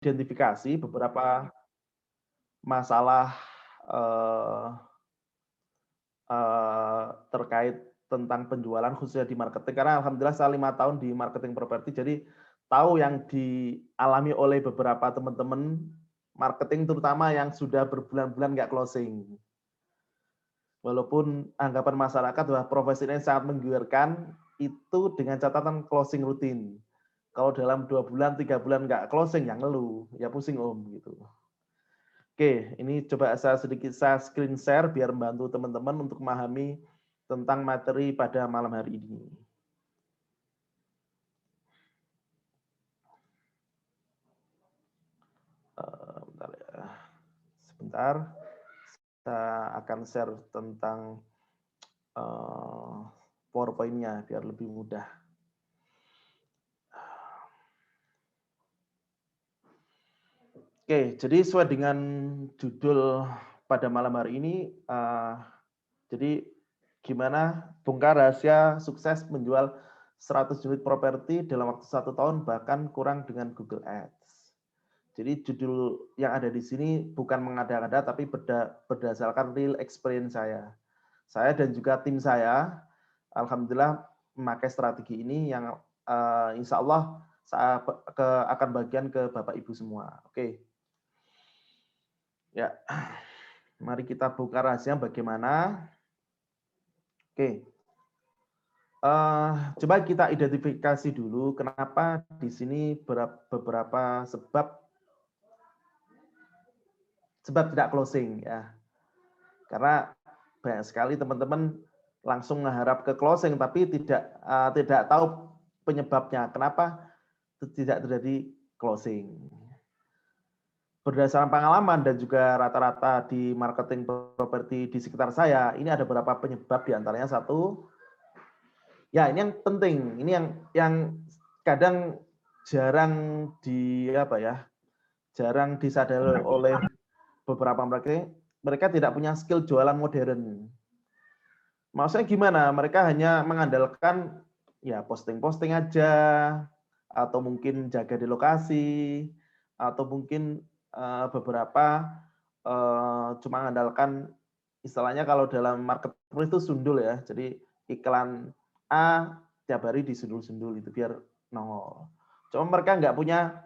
identifikasi beberapa masalah eh, terkait tentang penjualan khususnya di marketing karena alhamdulillah saya 5 tahun di marketing properti jadi tahu yang dialami oleh beberapa teman-teman marketing terutama yang sudah berbulan-bulan nggak closing. Walaupun anggapan masyarakat bahwa profesi ini sangat menggiurkan itu dengan catatan closing rutin. Kalau dalam 2 bulan, 3 bulan nggak closing, yang ngeluh, ya pusing om gitu. Oke, ini coba saya screen share biar membantu teman-teman untuk memahami tentang materi pada malam hari ini. Bentar ya. Sebentar, saya akan share tentang PowerPoint-nya biar lebih mudah. Oke, jadi sesuai dengan judul pada malam hari ini, jadi gimana bongkar rahasia sukses menjual 100 unit properti dalam waktu 1 tahun bahkan kurang dengan Google Ads. Jadi judul yang ada di sini bukan mengada-ngada tapi berdasarkan real experience saya. Saya dan juga tim saya, alhamdulillah memakai strategi ini yang insya Allah saya akan bagian ke Bapak Ibu semua. Oke. Ya, mari kita buka rahasia bagaimana. Oke, coba kita identifikasi dulu kenapa di sini beberapa sebab tidak closing ya. Karena banyak sekali teman-teman langsung mengharap ke closing tapi tidak tahu penyebabnya. Kenapa tidak terjadi closing? Berdasarkan pengalaman dan juga rata-rata di marketing properti di sekitar saya, ini ada beberapa penyebab diantaranya satu, ya ini yang penting, ini yang kadang jarang jarang disadari oleh beberapa mereka tidak punya skill jualan modern. Maksudnya gimana? Mereka hanya mengandalkan ya posting-posting aja, atau mungkin jaga di lokasi, atau mungkin beberapa cuma mengandalkan istilahnya kalau dalam marketplace itu sundul ya. Jadi iklan A tiap hari disundul-sundul itu biar nongol. Cuma mereka nggak punya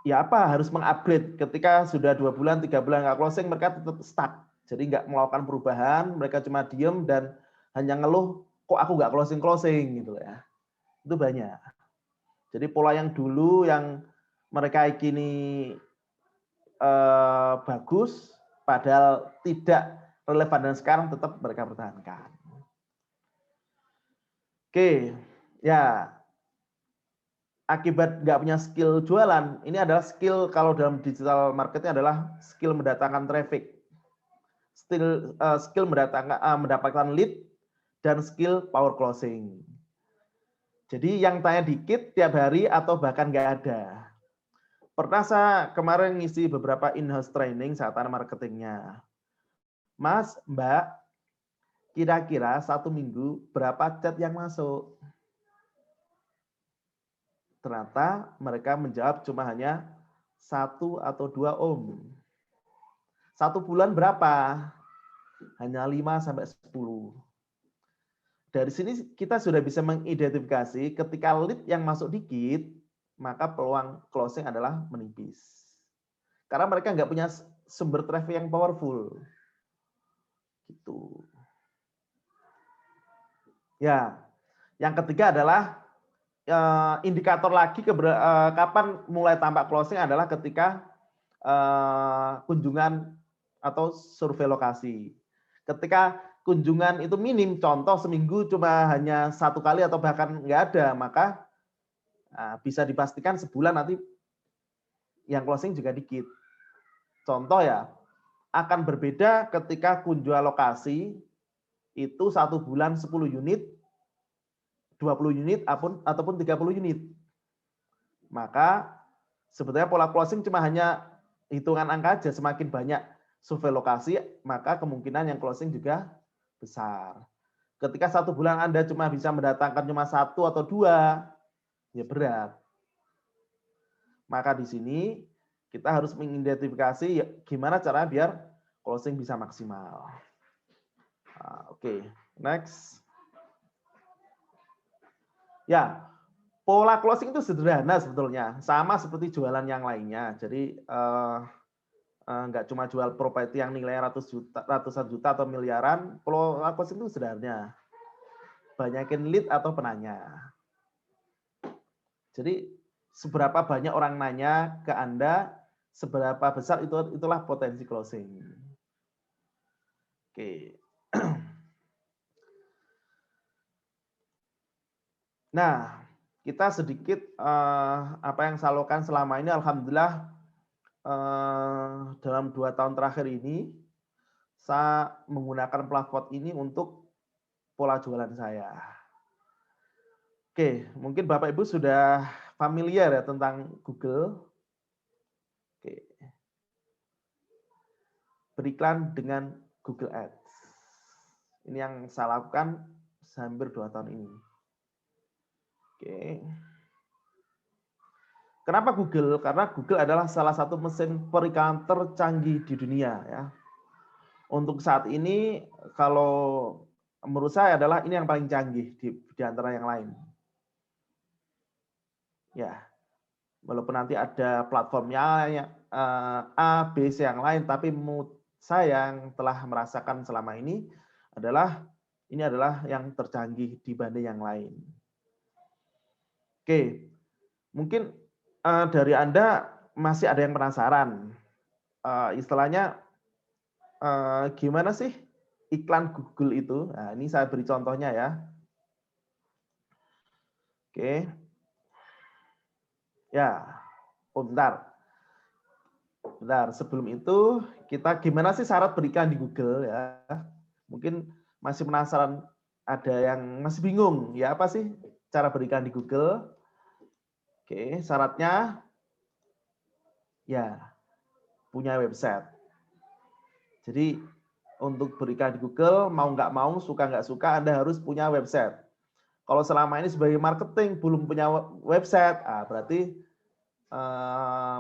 ya apa harus mengupgrade ketika sudah 2 bulan 3 bulan nggak closing mereka tetap stuck jadi nggak melakukan perubahan mereka cuma diem dan hanya ngeluh kok aku nggak closing gitu ya itu banyak jadi pola yang dulu yang mereka kini bagus padahal tidak relevan dan sekarang tetap mereka pertahankan oke ya akibat nggak punya skill jualan, ini adalah skill kalau dalam digital marketing adalah skill mendatangkan traffic, skill mendapatkan lead, dan skill power closing. Jadi yang tanya dikit tiap hari atau bahkan nggak ada. Pernah saya kemarin ngisi beberapa in-house training saat marketingnya. Mas, Mbak, kira-kira 1 minggu berapa chat yang masuk? Ternyata mereka menjawab cuma hanya 1 atau 2 om. 1 bulan berapa? Hanya 5 sampai 10. Dari sini kita sudah bisa mengidentifikasi ketika lead yang masuk dikit, maka peluang closing adalah menipis. Karena mereka nggak punya sumber traffic yang powerful. Gitu. Ya, yang ketiga adalah indikator lagi kapan mulai tampak closing adalah ketika kunjungan atau survei lokasi. Ketika kunjungan itu minim, contoh seminggu cuma hanya 1 kali atau bahkan nggak ada, maka bisa dipastikan sebulan nanti yang closing juga dikit. Contoh ya, akan berbeda ketika kunjungan lokasi itu 1 bulan 10 unit, 20 unit ataupun 30 unit. Maka sebetulnya pola closing cuma hanya hitungan angka aja, semakin banyak survei lokasi, maka kemungkinan yang closing juga besar. Ketika 1 bulan Anda cuma bisa mendatangkan cuma 1 atau 2, ya berat. Maka di sini kita harus mengidentifikasi gimana cara biar closing bisa maksimal. Oke, next. Ya, pola closing itu sederhana sebetulnya, sama seperti jualan yang lainnya. Jadi nggak cuma jual properti yang nilainya ratusan juta atau miliaran, pola closing itu sederhana. Banyakin lead atau penanya. Jadi seberapa banyak orang nanya ke Anda, seberapa besar itulah potensi closing. Oke. Nah, kita sedikit apa yang saya lakukan selama ini, alhamdulillah dalam 2 tahun terakhir ini saya menggunakan platform ini untuk pola jualan saya. Oke, mungkin Bapak Ibu sudah familiar ya tentang Google. Oke. Beriklan dengan Google Ads. Ini yang saya lakukan hampir 2 tahun ini. Oke. Kenapa Google? Karena Google adalah salah satu mesin periklanan tercanggih di dunia ya. Untuk saat ini kalau menurut saya adalah ini yang paling canggih di antara yang lain. Ya. Walaupun nanti ada platformnya A, B, C yang lain, tapi saya yang telah merasakan selama ini adalah yang tercanggih dibanding yang lain. Oke, mungkin dari Anda masih ada yang penasaran, istilahnya gimana sih iklan Google itu? Nah, ini saya beri contohnya ya. Oke, ya, bentar. Sebelum itu kita gimana sih syarat beriklan di Google ya? Mungkin masih penasaran, ada yang masih bingung ya, apa sih cara beriklan di Google? Oke, syaratnya ya punya website. Jadi untuk beriklan di Google, mau nggak mau, suka nggak suka, Anda harus punya website. Kalau selama ini sebagai marketing belum punya website, berarti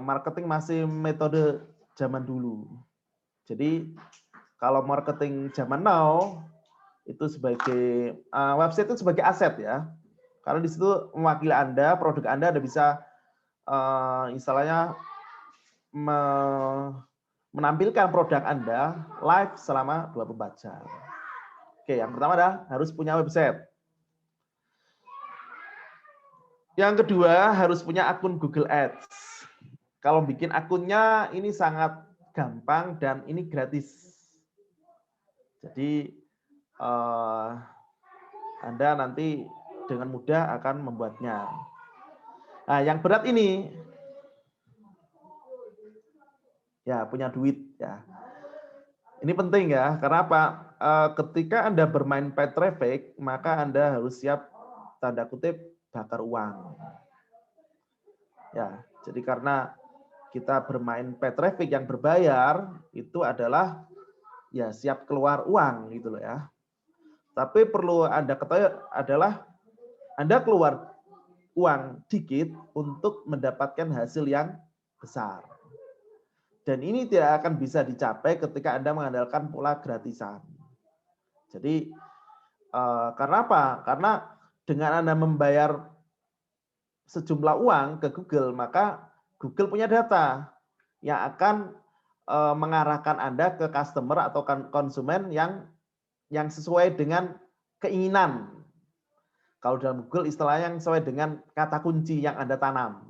marketing masih metode zaman dulu. Jadi kalau marketing zaman now itu sebagai website itu sebagai aset ya. Karena di situ mewakili Anda, produk Anda bisa istilahnya menampilkan produk Anda live selama 24 jam. Oke, yang pertama adalah harus punya website. Yang kedua, harus punya akun Google Ads. Kalau bikin akunnya ini sangat gampang dan ini gratis. Jadi Anda nanti dengan mudah akan membuatnya. Nah, yang berat ini ya punya duit ya. Ini penting ya, karena apa? Ketika Anda bermain paid traffic, maka Anda harus siap tanda kutip bakar uang. Ya, jadi karena kita bermain paid traffic yang berbayar itu adalah ya siap keluar uang gitu loh ya. Tapi perlu Anda ketahui adalah Anda keluar uang dikit untuk mendapatkan hasil yang besar. Dan ini tidak akan bisa dicapai ketika Anda mengandalkan pola gratisan. Jadi, karena apa? Karena dengan Anda membayar sejumlah uang ke Google, maka Google punya data yang akan mengarahkan Anda ke customer atau konsumen yang sesuai dengan keinginan. Kalau dalam Google istilahnya yang sesuai dengan kata kunci yang Anda tanam.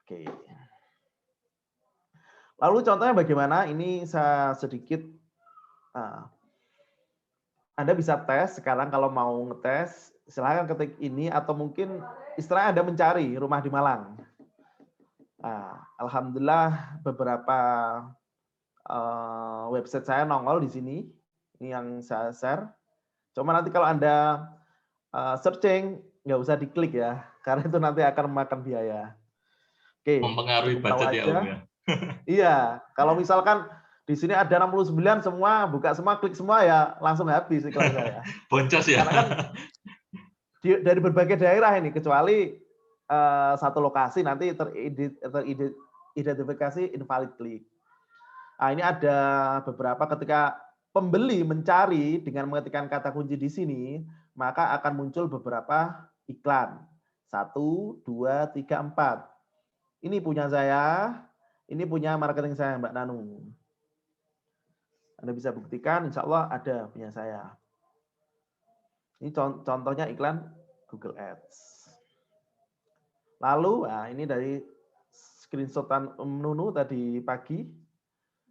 Oke. Lalu contohnya bagaimana? Ini saya sedikit, Anda bisa tes sekarang kalau mau ngetes, silahkan ketik ini atau mungkin istilahnya Anda mencari rumah di Malang. Nah, alhamdulillah beberapa website saya nongol di sini. Ini yang saya share. Cuma nanti kalau Anda searching, nggak usah diklik ya, karena itu nanti akan memakan biaya. Oke, mempengaruhi budget ya Om ya. Iya, kalau misalkan di sini ada 69 semua, buka semua, klik semua ya langsung habis iklan saya. Boncos ya. Karena kan dari berbagai daerah ini, kecuali satu lokasi nanti teridentifikasi invalid click. Nah, ini ada beberapa ketika pembeli mencari dengan mengetikkan kata kunci di sini, maka akan muncul beberapa iklan. 1, 2, 3, 4. Ini punya saya, ini punya marketing saya, Mbak Nanung. Anda bisa buktikan, insya Allah ada punya saya. Ini contohnya iklan Google Ads. Lalu, nah ini dari screenshotan Nunu tadi pagi.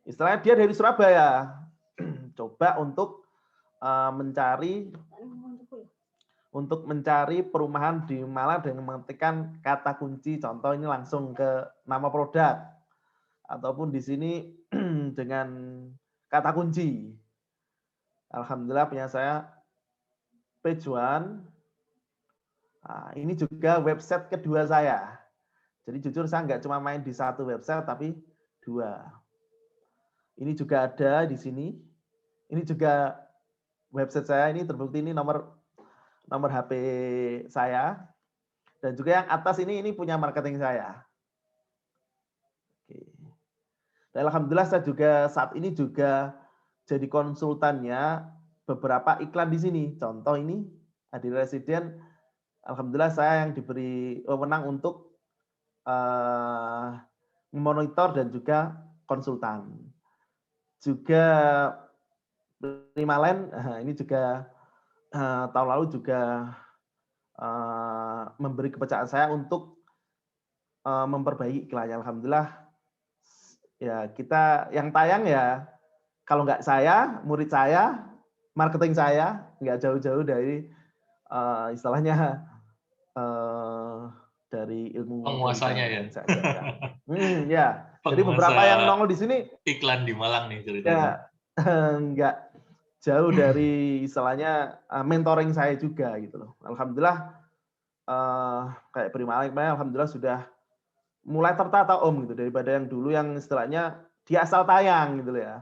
Istilahnya dia dari Surabaya. Coba untuk mencari perumahan di Malang dengan mengetikkan kata kunci. Contoh ini langsung ke nama produk. Ataupun di sini dengan kata kunci. Alhamdulillah punya saya page one. Nah, ini juga website kedua saya. Jadi jujur saya nggak cuma main di satu website, tapi 2. Ini juga ada di sini. Ini juga website saya, ini terbukti ini nomor HP saya. Dan juga yang atas ini punya marketing saya. Oke. Dan alhamdulillah saya juga saat ini juga jadi konsultannya beberapa iklan di sini. Contoh ini Adi Residen, alhamdulillah saya yang diberi wewenang untuk memonitor dan juga konsultan. Juga Primalen ini juga tahun lalu juga memberi kepercayaan saya untuk memperbaiki iklannya. Alhamdulillah ya kita yang tayang ya kalau nggak saya, murid saya, marketing saya nggak jauh-jauh dari istilahnya dari ilmu penguasanya ya. Ya. Jadi beberapa yang nongol di sini iklan di Malang nih ceritanya. Ya, nggak jauh dari istilahnya mentoring saya juga gitu loh. Alhamdulillah kayak Primalen alhamdulillah sudah mulai tertata Om gitu daripada yang dulu yang istilahnya dia asal tayang gitu loh ya.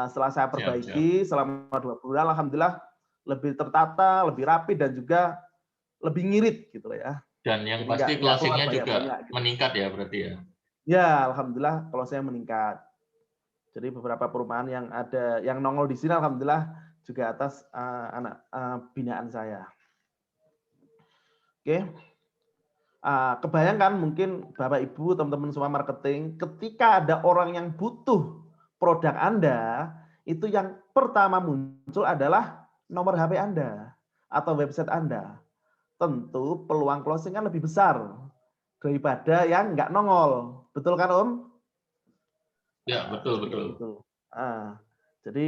Setelah saya perbaiki selama 2 bulan alhamdulillah lebih tertata, lebih rapi dan juga lebih ngirit gitu loh ya. Dan yang jadi pasti closing-nya juga gitu. meningkat ya berarti ya. Ya, alhamdulillah closing-nya meningkat. Jadi beberapa perumahan yang ada yang nongol di sini alhamdulillah juga atas anak binaan saya. Oke. Kebayangkan mungkin Bapak Ibu, teman-teman semua marketing, ketika ada orang yang butuh produk Anda, itu yang pertama muncul adalah nomor HP Anda atau website Anda. Tentu peluang closing kan lebih besar daripada yang nggak nongol. Betul kan Om? Ya, betul. Jadi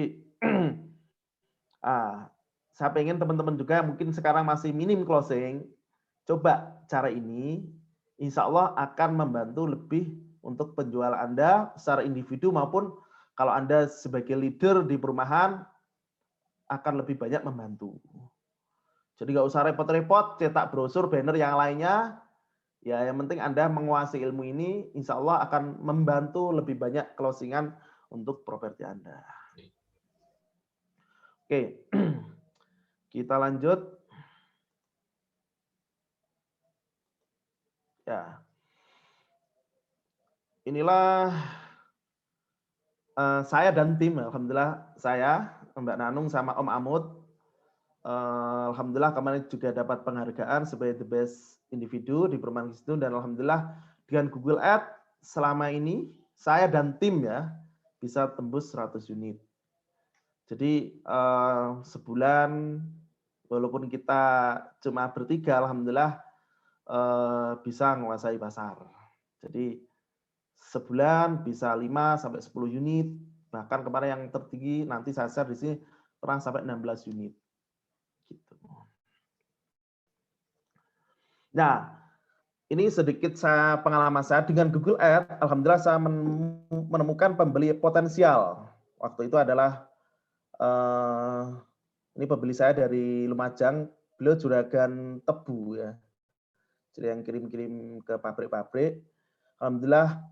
saya pengen teman-teman juga mungkin sekarang masih minim closing, coba cara ini, insya Allah akan membantu lebih untuk penjual Anda secara individu maupun kalau Anda sebagai leader di perumahan akan lebih banyak membantu. Jadi nggak usah repot-repot cetak brosur, banner yang lainnya. Ya, yang penting Anda menguasai ilmu ini, insya Allah akan membantu lebih banyak closingan untuk properti Anda. Oke, kita lanjut. Ya, inilah saya dan tim, alhamdulillah saya, Mbak Nanung sama Om Amut, alhamdulillah kemarin juga dapat penghargaan sebagai the best individu di perumahan itu dan alhamdulillah dengan Google Ads selama ini saya dan tim ya bisa tembus 100 unit. Jadi sebulan walaupun kita cuma bertiga, alhamdulillah bisa menguasai pasar. Jadi sebulan bisa 5 sampai 10 unit, bahkan kemarin yang tertinggi nanti saya share di sini pernah sampai 16 unit. Gitu. Nah, ini sedikit pengalaman saya dengan Google Ads. Alhamdulillah saya menemukan pembeli potensial. Waktu itu adalah ini pembeli saya dari Lumajang, beliau juragan tebu ya. Jadi yang kirim-kirim ke pabrik-pabrik. Alhamdulillah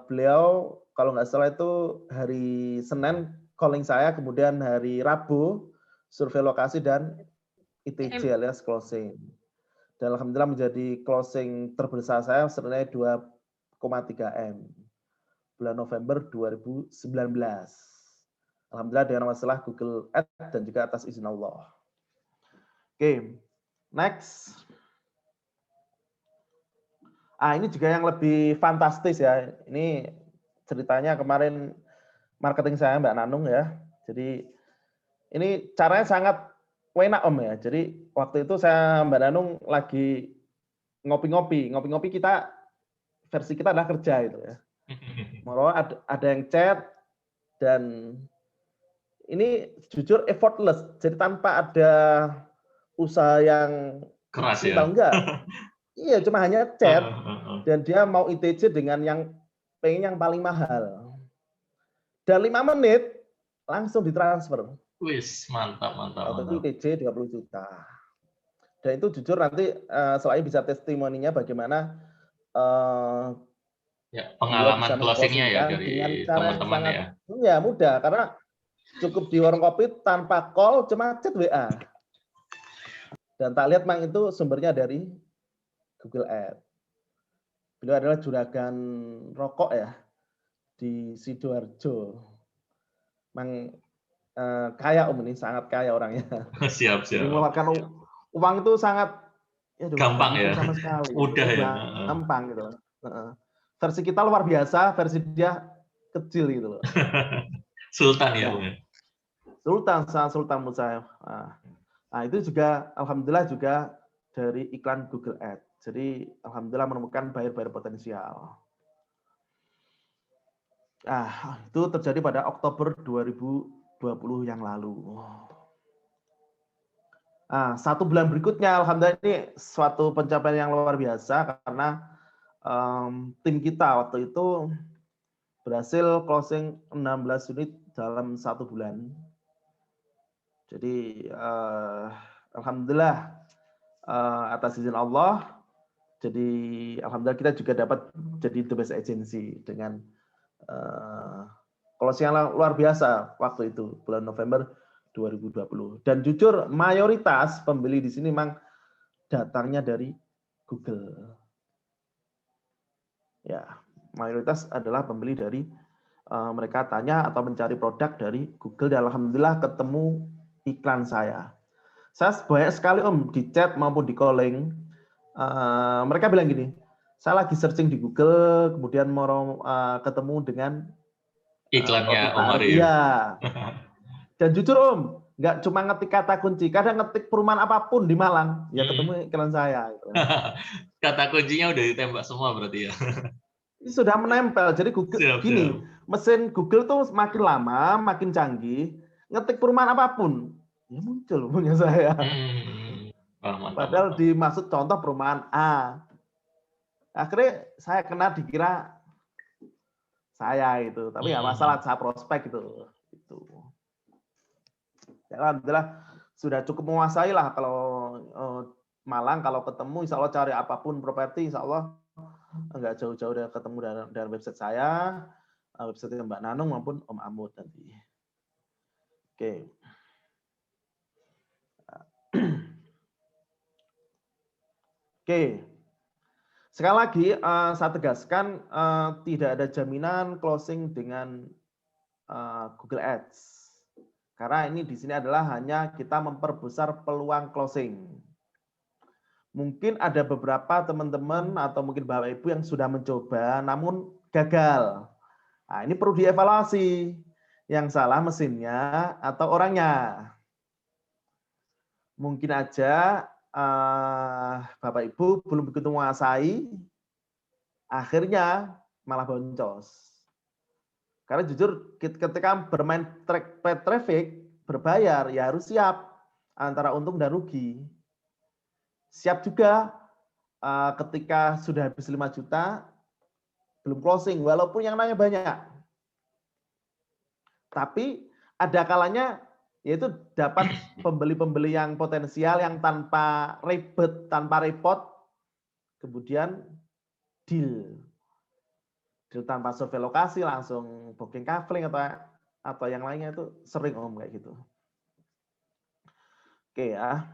beliau kalau nggak salah itu hari Senin calling saya, kemudian hari Rabu survei lokasi dan ITC alias closing. Dan alhamdulillah menjadi closing terbesar saya senilai 2,3 M bulan November 2019. Alhamdulillah dengan masalah Google Ads dan juga atas izin Allah. Oke, next. Ini juga yang lebih fantastis ya. Ini ceritanya kemarin marketing saya Mbak Nanung ya. Jadi ini caranya sangat enak Om ya. Jadi waktu itu saya Mbak Nanung lagi ngopi-ngopi kita versi kita adalah kerja itu ya. Mau ada yang chat dan ini jujur effortless. Jadi tanpa ada usaha yang keras maksimal ya. enggak. Iya, cuma hanya chat dan dia mau ITC dengan yang pengen yang paling mahal. Dan 5 menit langsung ditransfer. Wis, mantap. Waktu itu ITC 20 juta. Dan itu jujur nanti selain bisa testimoninya bagaimana pengalaman closingnya ya dari dengan cara yang teman-teman sangat ya. Mudah karena cukup di warung kopi tanpa call cuma chat WA. Dan tak lihat Mang itu sumbernya dari Google Ads. Beliau adalah juragan rokok ya di Sidoarjo. Mang kaya Om ini, sangat kaya orangnya. Siap. Jadi mengeluarkan uang itu sangat gampang ya. sama sekali. Mudah ya. Gampang gitu. Versi kita luar biasa, versi dia kecil gitu loh. Sultan ya. Sultan menurut saya. Nah, itu juga alhamdulillah juga dari iklan Google Ads. Jadi alhamdulillah menemukan buyer-buyer potensial. Itu terjadi pada Oktober 2020 yang lalu. Satu bulan berikutnya alhamdulillah ini suatu pencapaian yang luar biasa karena tim kita waktu itu berhasil closing 16 unit dalam 1 bulan. Jadi alhamdulillah atas izin Allah, jadi alhamdulillah kita juga dapat jadi the best agency dengan closing yang luar biasa waktu itu bulan November 2020. Dan jujur mayoritas pembeli di sini memang datangnya dari Google. Ya, mayoritas adalah pembeli dari mereka tanya atau mencari produk dari Google dan alhamdulillah ketemu iklan saya. Saya banyak sekali Om di chat maupun di calling. Mereka bilang gini, saya lagi searching di Google, kemudian mau ketemu dengan iklannya Om Arif. Iya. Dan jujur Om, nggak cuma ngetik kata kunci, kadang ngetik perumahan apapun di Malang, ya ketemu iklan saya. Gitu. Kata kuncinya udah ditembak semua berarti ya. Ini sudah menempel. Jadi Google mesin Google tuh makin lama, makin canggih, ngetik perumahan apapun, ya muncul punya saya. Padahal dimaksud contoh perumahan A. Akhirnya saya kena dikira saya itu, tapi nggak masalah, saya prospek gitu. Ya, alhamdulillah sudah cukup menguasai lah kalau Malang kalau ketemu insya Allah cari apapun properti insya Allah nggak jauh-jauh dari ketemu dari website saya, website Mbak Nanung maupun Om Amud nanti. Oke. Oke. Sekali lagi saya tegaskan tidak ada jaminan closing dengan Google Ads. Karena ini di sini adalah hanya kita memperbesar peluang closing. Mungkin ada beberapa teman-teman atau mungkin Bapak Ibu yang sudah mencoba namun gagal. Nah, ini perlu dievaluasi. Yang salah mesinnya atau orangnya. Mungkin aja Bapak Ibu belum begitu menguasai, akhirnya malah boncos. Karena jujur ketika bermain paid traffic berbayar ya harus siap antara untung dan rugi. Siap juga ketika sudah habis 5 juta belum closing walaupun yang nanya banyak. Tapi ada kalanya yaitu dapat pembeli-pembeli yang potensial yang tanpa ribet, tanpa repot kemudian deal tanpa survei lokasi langsung booking kafling atau yang lainnya itu sering Om kayak gitu. Oke ya.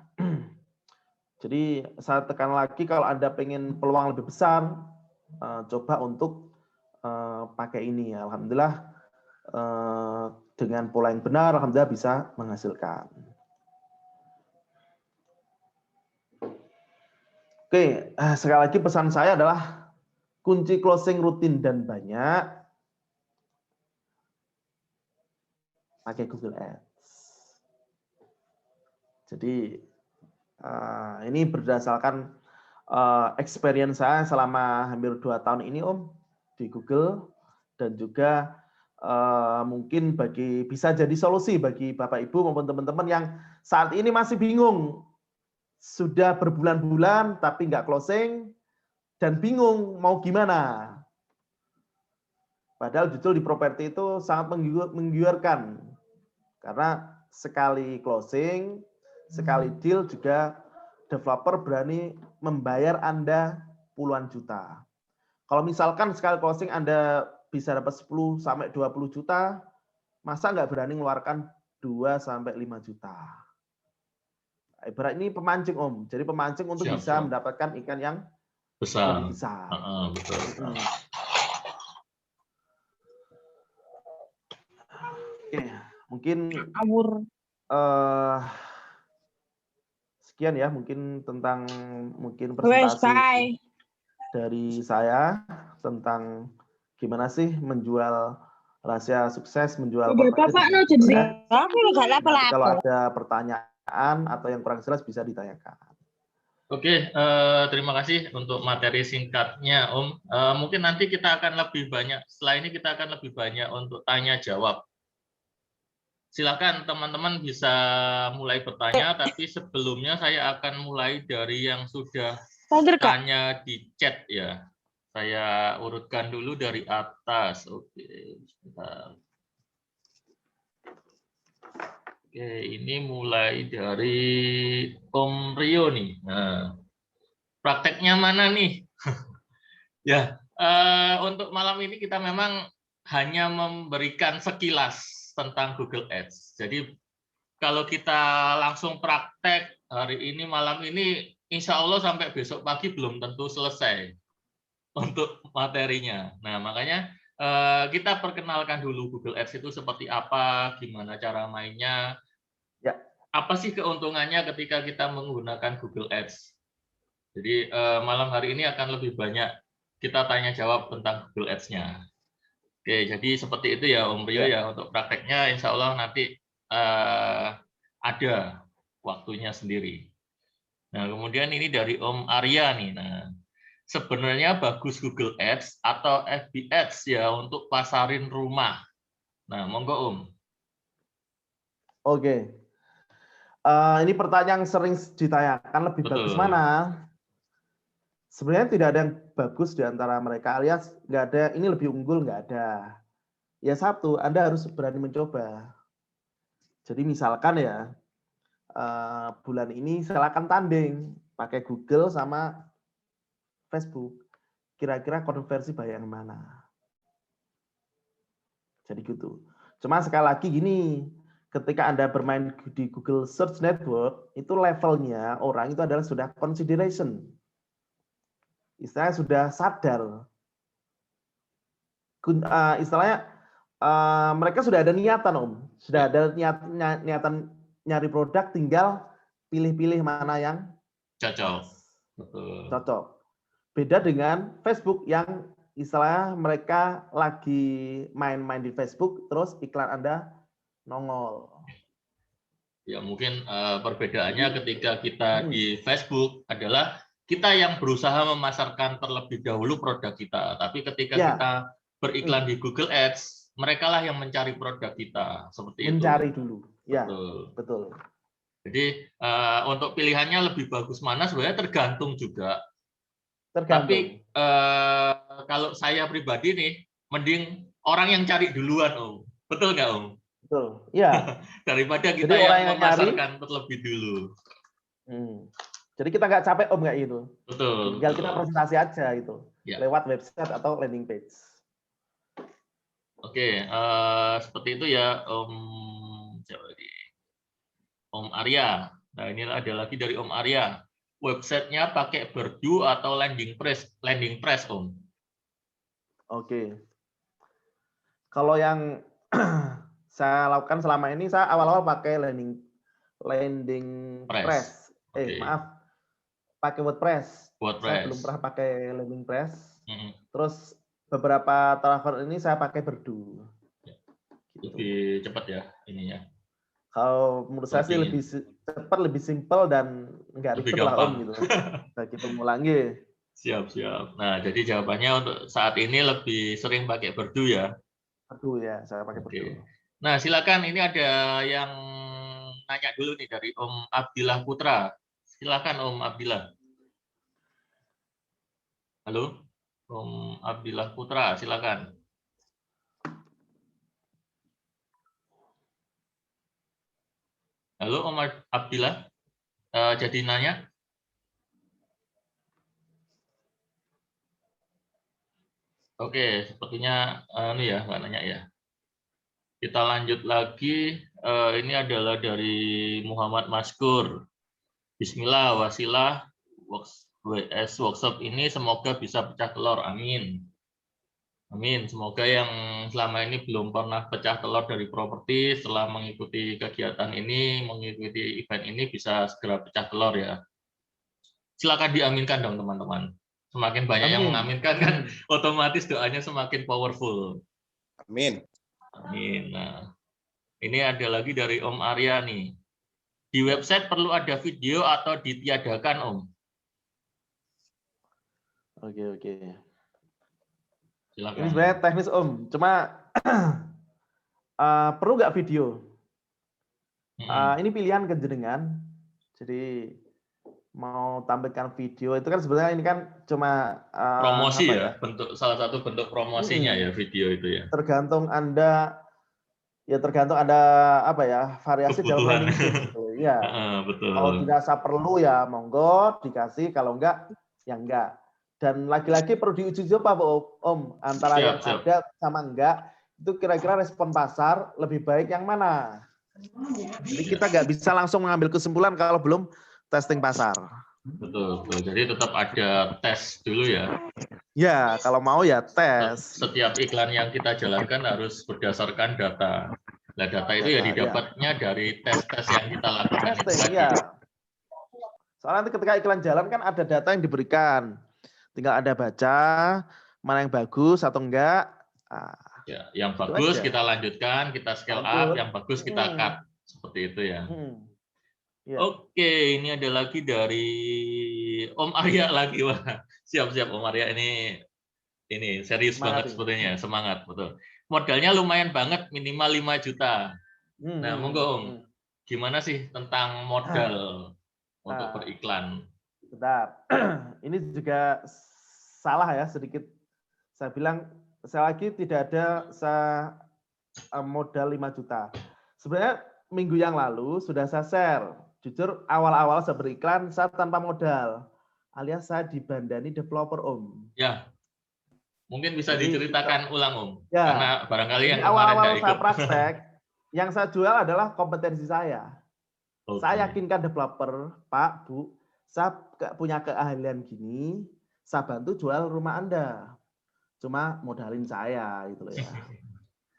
Jadi saya tekan lagi kalau Anda pengen peluang lebih besar, coba untuk pakai ini. Alhamdulillah dengan pola yang benar, alhamdulillah bisa menghasilkan. Oke, sekali lagi pesan saya adalah kunci closing rutin dan banyak, pakai Google Ads. Jadi ini berdasarkan experience saya selama hampir 2 tahun ini Om di Google, dan juga mungkin bisa jadi solusi bagi Bapak Ibu maupun teman-teman yang saat ini masih bingung, sudah berbulan-bulan tapi nggak closing dan bingung mau gimana. Padahal justru di properti itu sangat menggiurkan karena sekali closing, sekali deal juga developer berani membayar Anda puluhan juta. Kalau misalkan sekali closing Anda bisa dapat 10 sampai 20 juta, masa nggak berani mengeluarkan 2 sampai 5 juta? Ibarat ini pemancing Om. Jadi pemancing untuk bisa mendapatkan ikan yang besar. lebih besar. Betul. Oke, mungkin sekian ya mungkin tentang presentasi dari saya tentang gimana sih menjual rahasia sukses menjual properti. Kalau ada pertanyaan atau yang kurang jelas bisa ditanyakan. Oke, terima kasih untuk materi singkatnya Om. Mungkin nanti kita akan lebih banyak, setelah ini kita akan lebih banyak untuk tanya jawab. Silakan teman-teman bisa mulai bertanya, tapi sebelumnya saya akan mulai dari yang sudah tanya di chat ya. Saya urutkan dulu dari atas. Oke, sebentar. Oke, ini mulai dari Om Rio nih. Nah, prakteknya mana nih? Ya, untuk malam ini kita memang hanya memberikan sekilas tentang Google Ads. Jadi kalau kita langsung praktek hari ini malam ini, insya Allah sampai besok pagi belum tentu selesai untuk materinya. Nah, makanya kita perkenalkan dulu Google Ads itu seperti apa, gimana cara mainnya, ya. Apa sih keuntungannya ketika kita menggunakan Google Ads. Jadi malam hari ini akan lebih banyak kita tanya jawab tentang Google Ads-nya. Oke, jadi seperti itu ya Om Rio ya, untuk prakteknya insya Allah nanti ada waktunya sendiri. Nah, kemudian ini dari Om Arya nih. Nah, sebenarnya bagus Google Ads atau FB Ads ya untuk pasarin rumah. Nah, monggo Om. Oke. Ini pertanyaan yang sering ditanyakan, lebih bagus mana? Sebenarnya tidak ada yang bagus di antara mereka, alias nggak ada ini lebih unggul, nggak ada. Ya satu, Anda harus berani mencoba. Jadi misalkan ya, bulan ini silakan tanding pakai Google sama Facebook. Kira-kira konversi bayar yang mana? Jadi gitu. Cuma sekali lagi gini, ketika Anda bermain di Google Search Network, itu levelnya orang itu adalah sudah consideration. Istilahnya sudah sadar. Istilahnya mereka sudah ada niatan Om. Sudah ada niatan nyari produk, tinggal pilih-pilih mana yang cocok. Cocok. Beda dengan Facebook yang istilahnya mereka lagi main-main di Facebook, terus iklan Anda nongol. Ya mungkin perbedaannya ketika kita di Facebook adalah kita yang berusaha memasarkan terlebih dahulu produk kita. Tapi ketika kita beriklan di Google Ads, merekalah yang mencari produk kita. Seperti itu. Mencari dulu. Ya, betul. Jadi untuk pilihannya lebih bagus mana sebenarnya tergantung juga. Tapi kalau saya pribadi nih, mending orang yang cari duluan Om. Betul nggak Om? Betul. Ya. Daripada kita yang memasarkan terlebih dulu. Jadi kita nggak capek Om nggak itu. Betul. Tinggal kita presentasi aja gitu. Lewat website atau landing page. Oke, seperti itu ya Om Arya. Nah ini ada lagi dari Om Arya. websitenya pakai Berdu atau landing press, Om? Oke. Kalau yang saya lakukan selama ini, saya awal-awal pakai landing press. Okay. Maaf, pakai WordPress. Saya belum WordPress. pernah pakai landing press. Mm-hmm. Terus beberapa terakhir ini saya pakai Berdu. Lebih cepat ya ininya. Kalau menurut saya sih lebih cepat, lebih simpel, dan nggak ribet lah Om gitu. Bagi pemula. Siap. Nah, jadi jawabannya untuk saat ini lebih sering pakai Berdu ya? Berdu ya, saya pakai Berdu. Nah, silakan, ini ada yang nanya dulu nih dari Om Abdillah Putra. Silakan Om Abdillah. Halo, Om Abdillah Putra, silakan. Halo Om Abdillah, jadi nanya. Oke, sepertinya ini ya, nggak nanya ya. Kita lanjut lagi. Ini adalah dari Muhammad Maskur. Bismillah, wasilah, WS Workshop ini semoga bisa pecah telur. Amin. Amin. Semoga yang selama ini belum pernah pecah telur dari properti, setelah mengikuti kegiatan ini, mengikuti event ini, bisa segera pecah telur ya. Silakan diaminkan dong teman-teman. Semakin banyak yang mengaminkan kan, otomatis doanya semakin powerful. Amin. Amin. Nah, ini ada lagi dari Om Arya nih. Di website perlu ada video atau ditiadakan, Om? Oke. Silakan. Ini sebenarnya teknis Om, cuma perlu nggak video? Ini pilihan kejenengan. Jadi mau tampilkan video itu kan sebenarnya ini kan cuma promosi ya, bentuk salah satu bentuk promosinya ya video itu ya. Tergantung Anda apa ya, variasi dalam landing page gitu. Ya. Betul. Kalau dirasa perlu ya monggo dikasih, kalau enggak ya enggak. Dan lagi-lagi perlu diuji coba Om, antara yang ada sama enggak, itu kira-kira respon pasar lebih baik yang mana. Jadi kita nggak bisa langsung mengambil kesimpulan kalau belum testing pasar. Betul. Jadi tetap ada tes dulu ya. Ya, kalau mau ya tes. Setiap iklan yang kita jalankan harus berdasarkan data. Nah, data itu ya didapatnya dari tes-tes yang kita lakukan. Testing, ya. Soalnya nanti ketika iklan jalan kan ada data yang diberikan. Tinggal Anda baca, mana yang bagus atau enggak. Ya, yang bagus kita lanjutkan, kita scale up, yang bagus kita cut. Seperti itu ya. Oke, ini ada lagi dari Om Arya lagi. Wah, siap-siap Om Arya, ini serius banget sepertinya, semangat, betul. Modalnya lumayan banget, minimal 5 juta. Nah, monggo Om, gimana sih tentang modal untuk beriklan? Bentar, ini juga salah ya sedikit. Saya bilang, saya lagi tidak ada modal 5 juta. Sebenarnya minggu yang lalu sudah saya share. Jujur awal-awal saya beriklan, saya tanpa modal. Alias saya dibandani developer Om. Ya, mungkin bisa diceritakan ulang Om. Ya, karena barangkali yang awal-awal saya praktek, yang saya jual adalah kompetensi saya. Okay. Saya yakinkan developer, Pak, Bu, saya punya keahlian gini, saya bantu jual rumah Anda. Cuma modalin saya gitu loh ya.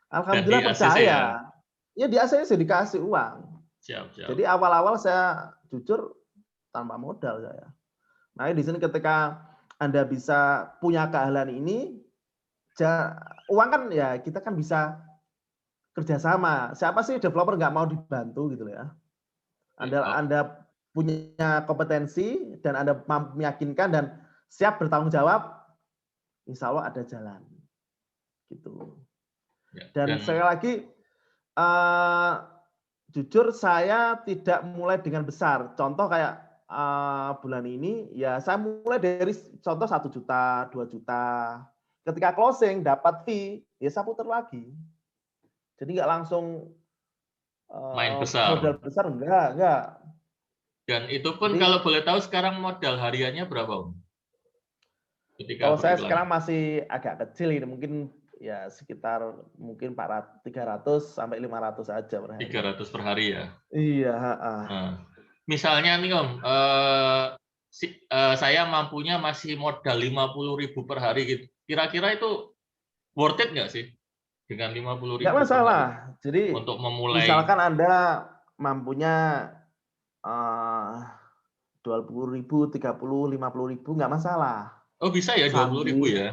Alhamdulillah percaya. Ya di ACC dikasih uang. Siap. Jadi awal-awal saya jujur tanpa modal saya. Nah, di sini ketika Anda bisa punya keahlian ini, uang kan ya kita kan bisa kerjasama. Siapa sih developer nggak mau dibantu gitu ya? Anda punya kompetensi dan Anda mampu meyakinkan dan siap bertanggung jawab, insya Allah ada jalan. Gitu. Dan sekali lagi, jujur saya tidak mulai dengan besar. Contoh kayak bulan ini, ya saya mulai dari contoh 1 juta, 2 juta. Ketika closing dapat fee, ya saya putar lagi. Jadi nggak langsung main besar. Modal besar enggak. Dan itu pun kalau boleh tahu sekarang modal hariannya berapa Om? Kalau saya sekarang masih agak kecil ini, mungkin ya sekitar mungkin 300 sampai 500 aja per hari. 300 per hari ya? Iya. Nah, misalnya nih Om, saya mampunya masih modal 50.000 per hari gitu. Kira-kira itu worth it nggak sih dengan 50.000 Nggak per hari masalah. Jadi untuk memulai? misalkan Anda mampunya 20.000, 30, 50.000 nggak masalah. Oh bisa ya 20.000 Sambil ya?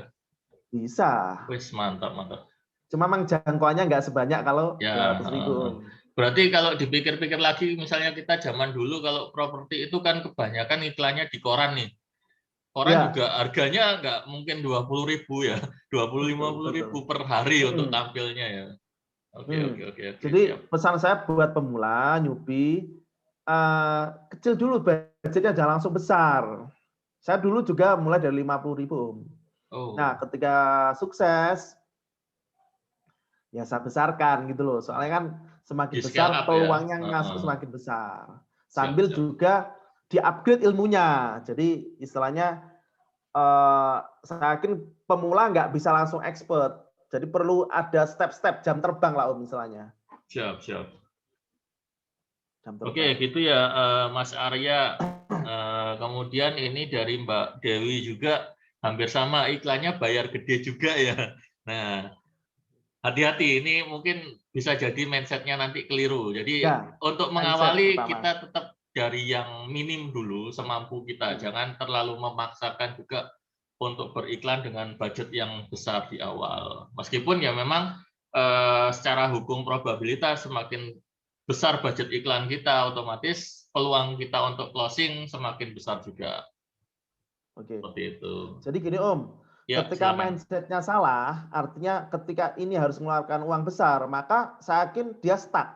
bisa. Wis mantap mantap. Cuma memang jangkauannya nggak sebanyak kalau Ya, 200.000. berarti kalau dipikir-pikir lagi, misalnya kita zaman dulu kalau properti itu kan kebanyakan iklannya di koran nih. Koran Ya, juga harganya nggak mungkin 20.000 ya, 20 betul, 50.000 betul. per hari untuk Hmm, tampilnya ya. Oke oke hmm. oke oke siap. Jadi pesan saya buat pemula, newbie, kecil dulu budgetnya, jangan langsung besar. Saya dulu juga mulai dari 50.000. Nah, Oh, ketika sukses, ya saya besarkan gitu loh. Soalnya kan semakin di scale besar up ya. peluangnya masuk semakin besar. Siap Sambil siap. juga di-upgrade ilmunya. Jadi istilahnya saya yakin pemula nggak bisa langsung expert. Jadi perlu ada step-step jam terbang lah Om misalnya. Siap siap. Jam Oke, terbang. gitu ya, Mas Arya. Kemudian ini dari Mbak Dewi juga hampir sama, iklannya bayar gede juga ya. Nah, hati-hati, ini mungkin bisa jadi mindsetnya nanti keliru. Jadi Ya, untuk mindset mengawali pertama. kita tetap dari yang minim dulu, semampu kita. Hmm. Jangan terlalu memaksakan juga untuk beriklan dengan budget yang besar di awal. Meskipun ya memang secara hukum probabilitas semakin besar budget iklan kita, otomatis peluang kita untuk closing semakin besar juga. Oke. Seperti itu. Jadi gini Om, Ya, ketika silakan. mindsetnya salah, artinya ketika ini harus mengeluarkan uang besar, maka saya yakin dia stuck.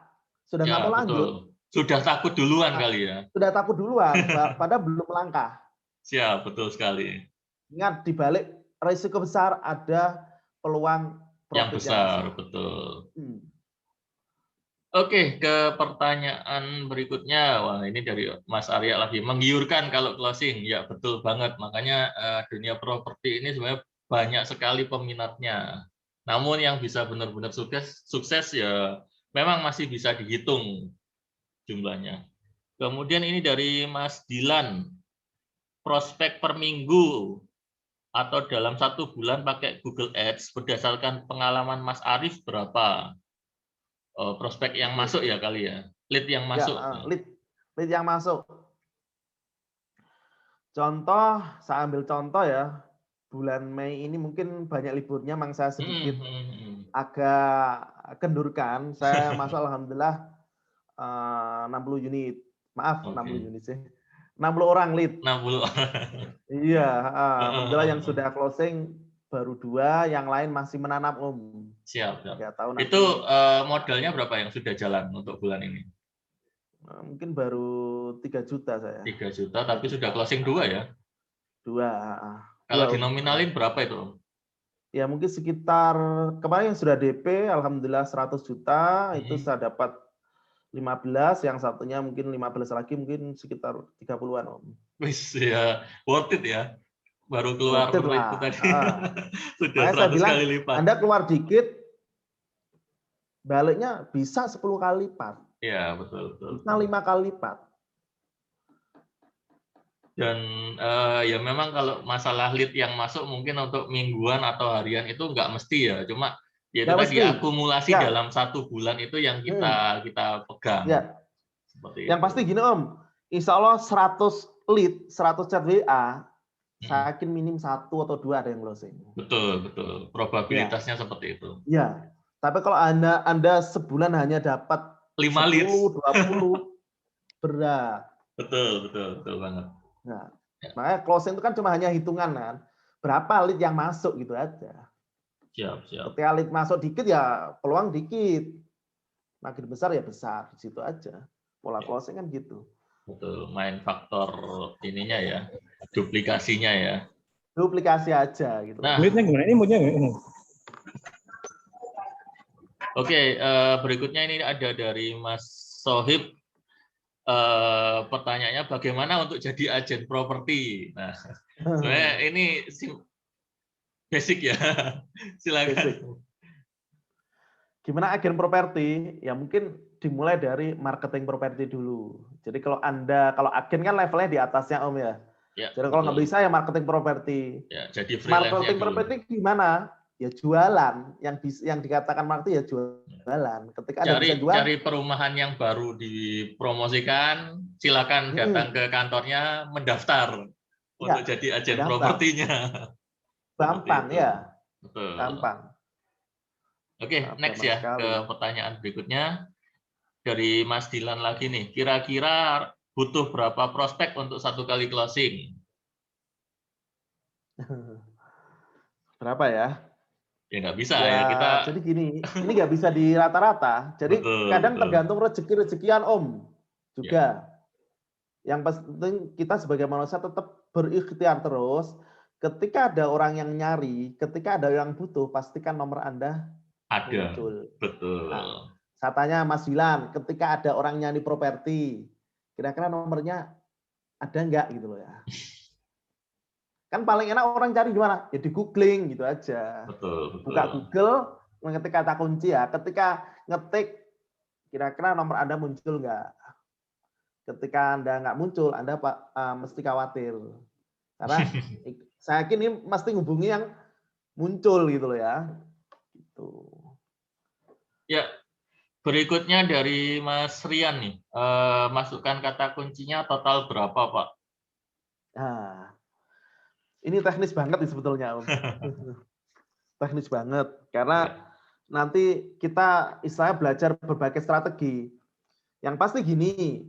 Sudah nggak Ya, mau lanjut. betul. Sudah takut duluan Nah, kali ya. sudah takut duluan, padahal belum melangkah. Siap, betul sekali. Ingat, di balik risiko besar ada peluang Yang profit yang besar, besar. betul. Hmm. Oke, ke pertanyaan berikutnya. Wah, ini dari Mas Arya lagi. Menggiurkan kalau closing. Ya, betul banget. Makanya dunia properti ini sebenarnya banyak sekali peminatnya. Namun yang bisa benar-benar sukses ya memang masih bisa dihitung jumlahnya. Kemudian ini dari Mas Dilan. Prospek per minggu atau dalam 1 bulan pakai Google Ads berdasarkan pengalaman Mas Arif berapa? Prospek yang Oke. masuk ya kali ya, lead yang Ya, masuk. lead yang masuk. Contoh, saya ambil contoh ya. Bulan Mei ini mungkin banyak liburnya, memang saya sedikit agak kendurkan. Saya masuk alhamdulillah 60 unit. Maaf, 60 Oke. unit sih. 60 orang lead. 60. Iya, alhamdulillah yang sudah closing baru 2, yang lain masih menanam Om. Siap, siap. Nggak tahu Itu nanti. modalnya berapa yang sudah jalan untuk bulan ini? Mungkin baru 3 juta saya. 3 juta, 3 tapi sudah juta. closing 2 ya? 2, Kalau 2 Om. dinominalin berapa itu, Om? Ya mungkin sekitar kemarin yang sudah DP, alhamdulillah 100 juta, itu saya dapat 15, yang satunya mungkin 15 lagi, mungkin sekitar 30-an Om. Wis ya, worth it ya. Baru keluar Worth it itu lah. tadi sudah Makanya saya 100 bilang, kali lipat. Anda keluar dikit, baliknya bisa 10 kali lipat. Ya, betul, betul. Bisa 5 kali lipat. Dan ya memang kalau masalah lead yang masuk mungkin untuk mingguan atau harian itu nggak mesti ya. Cuma ya itu Nggak tadi mesti. akumulasi Ya. dalam 1 bulan itu yang kita pegang. Ya. Seperti Yang itu. pasti gini Om, insya Allah 100 lead, 100 chat WA, saya yakin minim 1 atau 2 ada yang closing. Betul, betul. Probabilitasnya seperti itu. Ya. Tapi kalau Anda sebulan hanya dapat 5 10, leads. 20, berat. Betul, betul, betul banget. Nah, Ya. makanya closing itu kan cuma hanya hitungan kan. Berapa lead yang masuk gitu aja. Siap, siap. Ketika lead masuk dikit ya peluang dikit. Makin besar ya besar, di situ aja. Pola closing kan gitu. Betul, main faktor ininya ya, duplikasinya ya. Duplikasi aja gitu. Nah, moodnya gimana? Ini moodnya gimana? Oke, berikutnya ini ada dari Mas Sohib. Pertanyaannya bagaimana untuk jadi agen properti. Nah, sebenarnya ini basic ya. Silakan. Basic. Gimana agen properti? Ya mungkin dimulai dari marketing properti dulu. Jadi kalau agen kan levelnya di atasnya Om ya. Ya, Jadi kalau nggak betul. bisa ya marketing properti. Ya, jadi freelance-nya Marketing dulu. properti gimana? Ya jualan. Yang dikatakan marketing ya jualan. Ketika Anda bisa jual, Cari perumahan yang baru dipromosikan, silakan datang ke kantornya mendaftar untuk ya jadi agen mendaftar. propertinya. Seperti Gampang itu. ya, Betul. gampang. Oke, next Gampang ya ke sekali. pertanyaan berikutnya dari Mas Dilan lagi nih. Kira-kira butuh berapa prospek untuk satu kali closing? Berapa ya? Ya nggak bisa Ya, ya kita. jadi gini, ini nggak bisa di rata-rata. Jadi Betul, kadang betul. tergantung rezeki-rezekian Om Ya, juga. Yang penting kita sebagai manusia tetap berikhtiar terus. Ketika ada orang yang nyari, ketika ada yang butuh, pastikan nomor Anda ada. muncul. Nah, Betul. saya tanya Mas Dilan, ketika ada orang nyari properti, kira-kira nomornya ada nggak gitu loh ya? Kan paling enak orang cari di mana? Ya di googling gitu aja. Betul, Buka betul. Google, mengetik kata kunci ya. Ketika ngetik, kira-kira nomor Anda muncul nggak? Ketika Anda nggak muncul, Anda mesti khawatir. Karena saya yakin ini mesti hubungi yang muncul gitu loh ya. Gitu. Ya, berikutnya dari Mas Rian nih. Masukkan kata kuncinya total berapa, Pak? Nah, ini teknis banget nih sebetulnya, Om. Teknis banget. Karena Ya, nanti kita istilahnya belajar berbagai strategi. Yang pasti gini,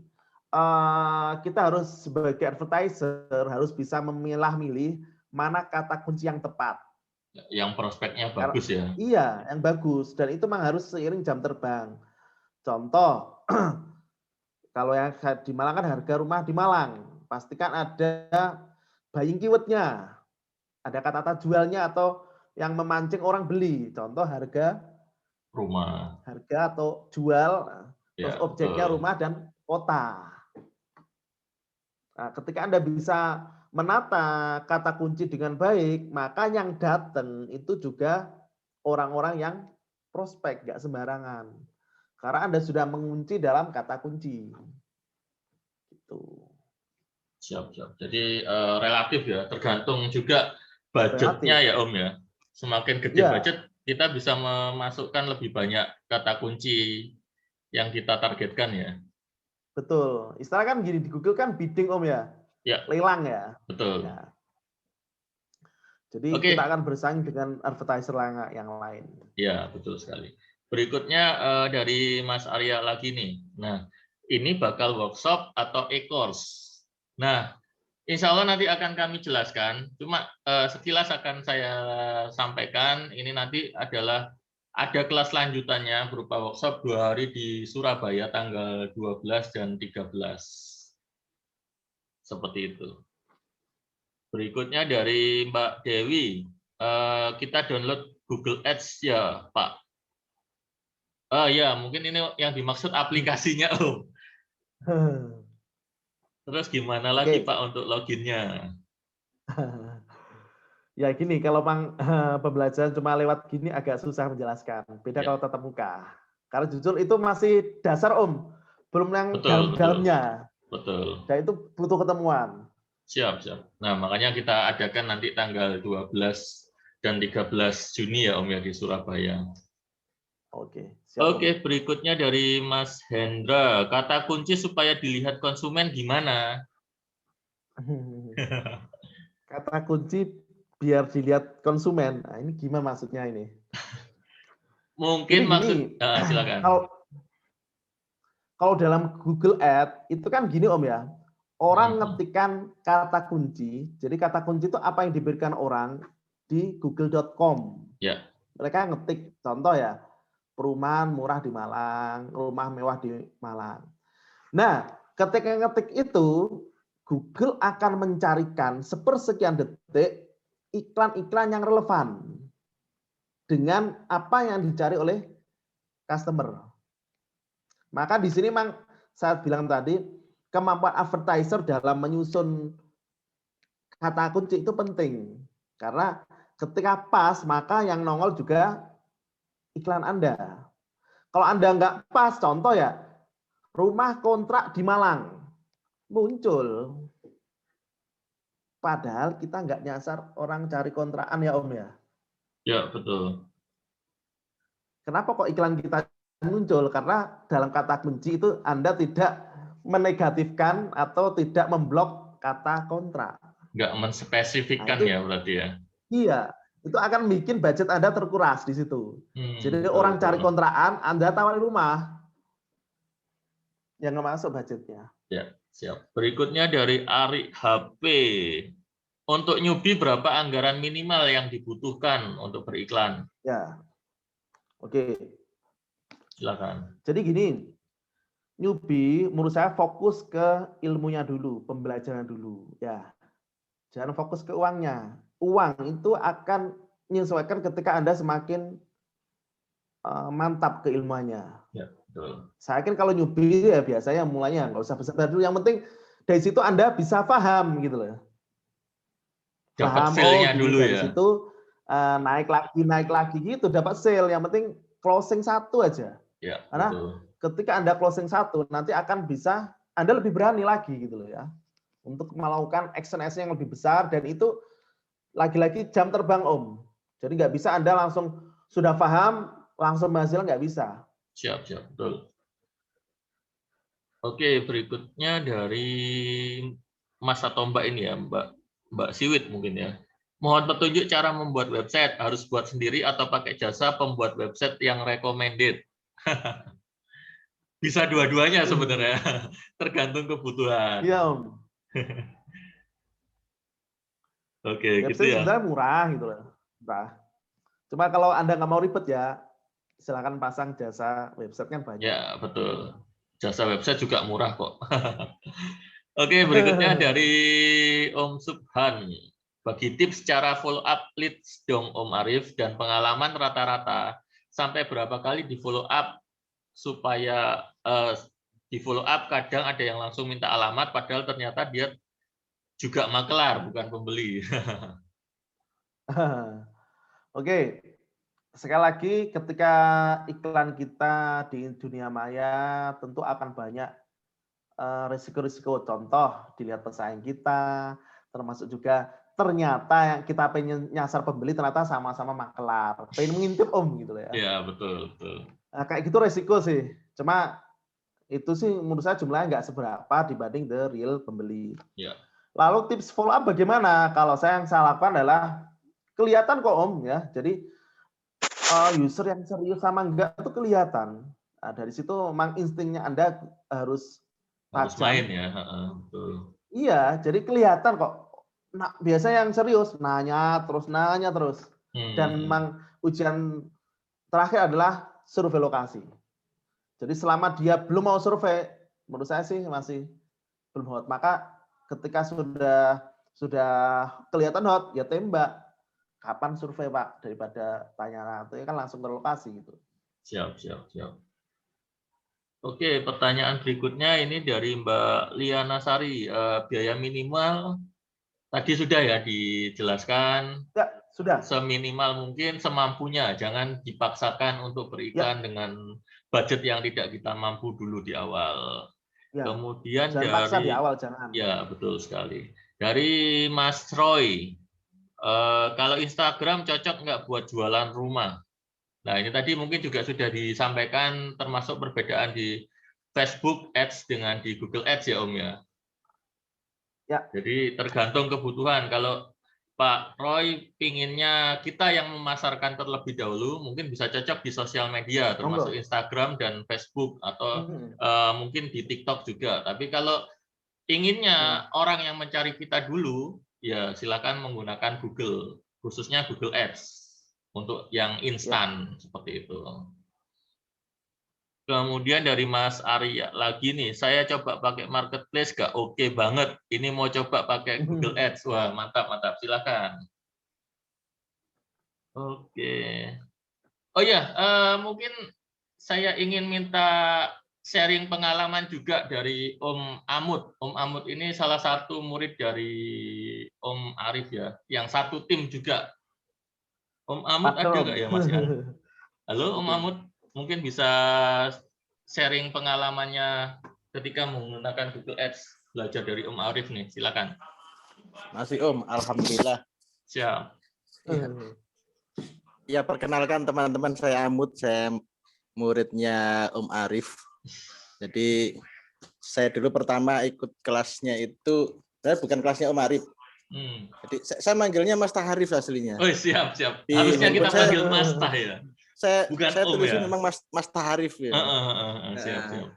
kita harus sebagai advertiser harus bisa memilah-milih mana kata kunci yang tepat. yang prospeknya Karena bagus ya. iya, yang bagus dan itu memang harus seiring jam terbang. Contoh, kalau yang di Malang kan harga rumah di Malang, pastikan ada buying keyword-nya, ada kata-kata jualnya atau yang memancing orang beli. Contoh Rumah. harga atau jual, terus Ya, objeknya betul. rumah dan kota. Nah, ketika Anda bisa menata kata kunci dengan baik, maka yang datang itu juga orang-orang yang prospek, nggak sembarangan. Karena Anda sudah mengunci dalam kata kunci. Gitu. Siap, siap. Jadi relatif ya, tergantung juga budgetnya Relatif. ya Om ya. Semakin gede budget, Ya, kita bisa memasukkan lebih banyak kata kunci yang kita targetkan ya. betul. Istilah kan gini di Google kan bidding Om ya. Ya, Lelang ya. betul. Ya. Jadi kita Oke, akan bersaing dengan advertiser yang lain. ya betul sekali. Berikutnya dari Mas Arya lagi nih. Nah, ini bakal workshop atau e-course. Nah, insya Allah nanti akan kami jelaskan. Cuma sekilas akan saya sampaikan. Ini nanti adalah ada kelas lanjutannya berupa workshop 2 hari di Surabaya tanggal 12 dan 13. Seperti itu. Berikutnya dari Mbak Dewi. Kita download Google Ads ya, Pak. Ya, mungkin ini yang dimaksud aplikasinya, Om. Terus gimana lagi, Oke. Pak, untuk loginnya? Ya gini, kalau pembelajaran cuma lewat gini agak susah menjelaskan. Beda Ya, kalau tatap muka. Karena jujur itu masih dasar Om, belum yang betul, betul, dalam-dalamnya. betul. Dan itu butuh ketemuan. Siap, siap. Nah, makanya kita adakan nanti tanggal 12 dan 13 Juni ya, Om, ya, di Surabaya. Oke, siap Om. Oke, berikutnya dari Mas Hendra. Kata kunci supaya dilihat konsumen gimana? Kata kunci biar dilihat konsumen. Nah, ini gimana maksudnya ini? Mungkin Jadi gini, maksud, silakan. kalau kalau dalam Google Ads itu kan gini Om ya. Orang ngetikkan kata kunci. Jadi kata kunci itu apa yang diberikan orang di google.com. Ya, Mereka ngetik contoh ya, perumahan murah di Malang, rumah mewah di Malang. Nah, ketika ngetik itu Google akan mencarikan sepersekian detik iklan-iklan yang relevan dengan apa yang dicari oleh customer. Maka di sini memang saya bilang tadi, kemampuan advertiser dalam menyusun kata kunci itu penting. Karena ketika pas, maka yang nongol juga iklan Anda. Kalau Anda nggak pas, contoh ya, rumah kontrak di Malang, muncul. Padahal kita nggak nyasar orang cari kontrakan ya Om ya. Ya, betul. Kenapa kok iklan kita muncul? Karena dalam kata kunci itu Anda tidak menegatifkan atau tidak memblok kata kontra. Nggak Nah, menspesifikkan itu ya berarti ya. iya, itu akan bikin budget Anda terkuras di situ. Jadi Betul, orang cari betul. kontrakan, Anda tawarin rumah yang nggak masuk budgetnya. Ya, siap. Berikutnya dari Ari HP. Untuk newbie berapa anggaran minimal yang dibutuhkan untuk beriklan? Ya, oke. Silakan. Jadi gini, newbie menurut saya fokus ke ilmunya dulu, pembelajaran dulu. Ya, jangan fokus ke uangnya. Uang itu akan menyesuaikan ketika Anda semakin mantap keilmuannya. Ya, betul. Saya yakin kalau newbie ya biasanya mulanya nggak usah besar dulu. Yang penting dari situ Anda bisa paham gitu loh. Dapat Paham, oh feel-nya gini dulu dari ya. situ naik lagi gitu, dapat sale. Yang penting closing satu aja. Ya, Karena betul. ketika Anda closing satu, nanti akan bisa Anda lebih berani lagi gitu loh ya. Untuk melakukan action-action yang lebih besar, dan itu lagi-lagi jam terbang Om. Jadi nggak bisa Anda langsung sudah paham, langsung menghasilkan, nggak bisa. Siap, siap, betul. Oke, berikutnya dari Mas atau Mbak ini ya, Mbak Siwit mungkin ya. Mohon petunjuk cara membuat website, harus buat sendiri atau pakai jasa pembuat website yang recommended. Bisa dua-duanya sebenarnya, tergantung kebutuhan. Iya Om. Oke, gitu Website ya. sebenarnya murah gitu loh. Murah. Cuma kalau Anda nggak mau ribet ya, silakan pasang jasa website kan banyak. Ya, betul. Jasa website juga murah kok. Oke, berikutnya dari Om Subhan. Bagi tips cara follow up leads dong Om Arif, dan pengalaman rata-rata sampai berapa kali di follow up supaya di follow up kadang ada yang langsung minta alamat padahal ternyata dia juga makelar bukan pembeli. Oke, sekali lagi ketika iklan kita di dunia maya tentu akan banyak risiko-risiko. Contoh, dilihat pesaing kita, termasuk juga ternyata yang kita pengen nyasar pembeli ternyata sama-sama makelar, pengen mengintip Om gitu ya. Ya, betul, betul. Nah, kayak gitu resiko sih. Cuma itu sih menurut saya jumlahnya nggak seberapa dibanding the real pembeli. Ya. Lalu tips follow up bagaimana? Kalau yang saya lakukan adalah kelihatan kok Om ya. Jadi user yang serius sama enggak itu kelihatan. Nah, dari situ memang instingnya Anda harus Main tajam. ya. Betul. Iya, jadi kelihatan kok. Nah, biasanya yang serius nanya terus. Dan memang ujian terakhir adalah survei lokasi. Jadi selama dia belum mau survei, menurut saya sih masih belum hot. Maka ketika sudah kelihatan hot, ya tembak. Kapan survei Pak? Daripada tanya itu kan langsung ke lokasi gitu. Siap. Oke, pertanyaan berikutnya ini dari Mbak Liana Sari. Biaya minimal tadi sudah ya dijelaskan. Ya, sudah. Seminimal mungkin, semampunya. Jangan dipaksakan untuk berikan Ya, dengan budget yang tidak kita mampu dulu di awal. ya. Kemudian Jangan paksa di dari, awal, jangan. ya betul sekali. Dari Mas Roy, kalau Instagram cocok nggak buat jualan rumah? Nah, ini tadi mungkin juga sudah disampaikan, termasuk perbedaan di Facebook Ads dengan di Google Ads ya Om ya. Ya. Jadi tergantung kebutuhan. Kalau Pak Roy pinginnya kita yang memasarkan terlebih dahulu, mungkin bisa cocok di sosial media, termasuk Instagram dan Facebook, atau mungkin di TikTok juga. Tapi kalau inginnya orang yang mencari kita dulu, ya silakan menggunakan Google, khususnya Google Ads untuk yang instan seperti itu. Kemudian dari Mas Arya lagi nih, saya coba pakai marketplace gak oke banget. Ini mau coba pakai Google Ads. Wah, mantap. Silakan. Oke. Oh ya, mungkin saya ingin minta sharing pengalaman juga dari Om Amut. Om Amut ini salah satu murid dari Om Arif ya, yang satu tim juga. Om Amut ada nggak ya Mas ya? Halo Om Amut, mungkin bisa sharing pengalamannya ketika menggunakan Google Ads, belajar dari Om Arif nih, silakan. Masih Om, alhamdulillah. Siap. Ya, ya perkenalkan teman-teman, saya Amut, saya muridnya Om Arif. Jadi saya dulu pertama ikut kelasnya itu, bukan kelasnya Om Arif. Jadi saya manggilnya Mas Taharif aslinya. Oh siap. Di Harusnya kita saya, panggil Mas Tah ya. Saya Om tulisin ya. memang Mas Taharif ya. Siap.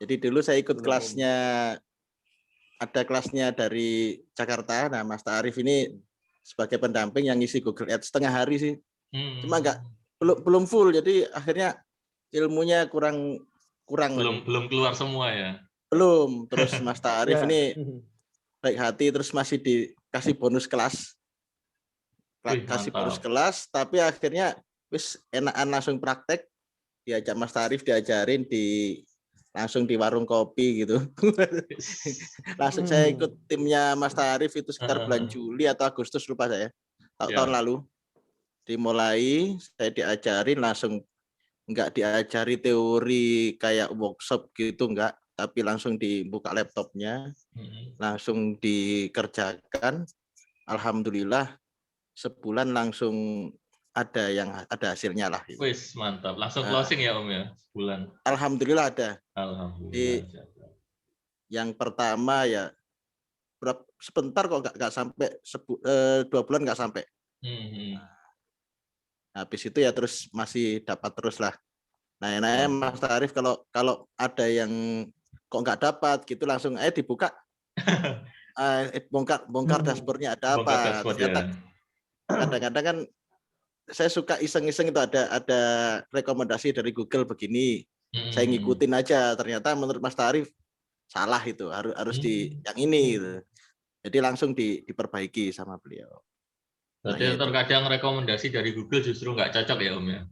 Jadi dulu saya ikut kelasnya, ada kelasnya dari Jakarta. Nah, Mas Taharif ini sebagai pendamping yang ngisi Google Ads setengah hari sih. Cuma belum full, jadi akhirnya ilmunya kurang belum keluar semua ya. Belum. Terus Mas Taharif ini baik hati, terus masih dikasih bonus kelas. Bonus kelas, tapi akhirnya wis enakan langsung praktek, diajak Mas Taharif, diajarin langsung di warung kopi gitu. Langsung saya ikut timnya Mas Taharif itu sekitar bulan Juli atau Agustus, lupa saya. Tahun lalu. Dimulai saya diajarin langsung, enggak diajari teori kayak workshop gitu, enggak, tapi langsung dibuka laptopnya, langsung dikerjakan. Alhamdulillah sebulan langsung ada hasilnya lah. Wis mantap, langsung closing ya Om ya sebulan. Alhamdulillah ada. Alhamdulillah. Yang pertama ya sebentar kok, nggak sampai 2 bulan nggak sampai. Habis itu ya terus masih dapat terus lah. Nah, enaknya Mas Taharif kalau ada yang kok nggak dapat gitu, langsung dibuka, bongkar dashboardnya ada apa. Ternyata kadang-kadang kan saya suka iseng-iseng itu ada rekomendasi dari Google begini, saya ngikutin aja. Ternyata menurut Mas Taharif salah, itu harus di yang ini gitu. Jadi langsung diperbaiki sama beliau. Berarti terkadang rekomendasi dari Google justru nggak cocok ya Om ya?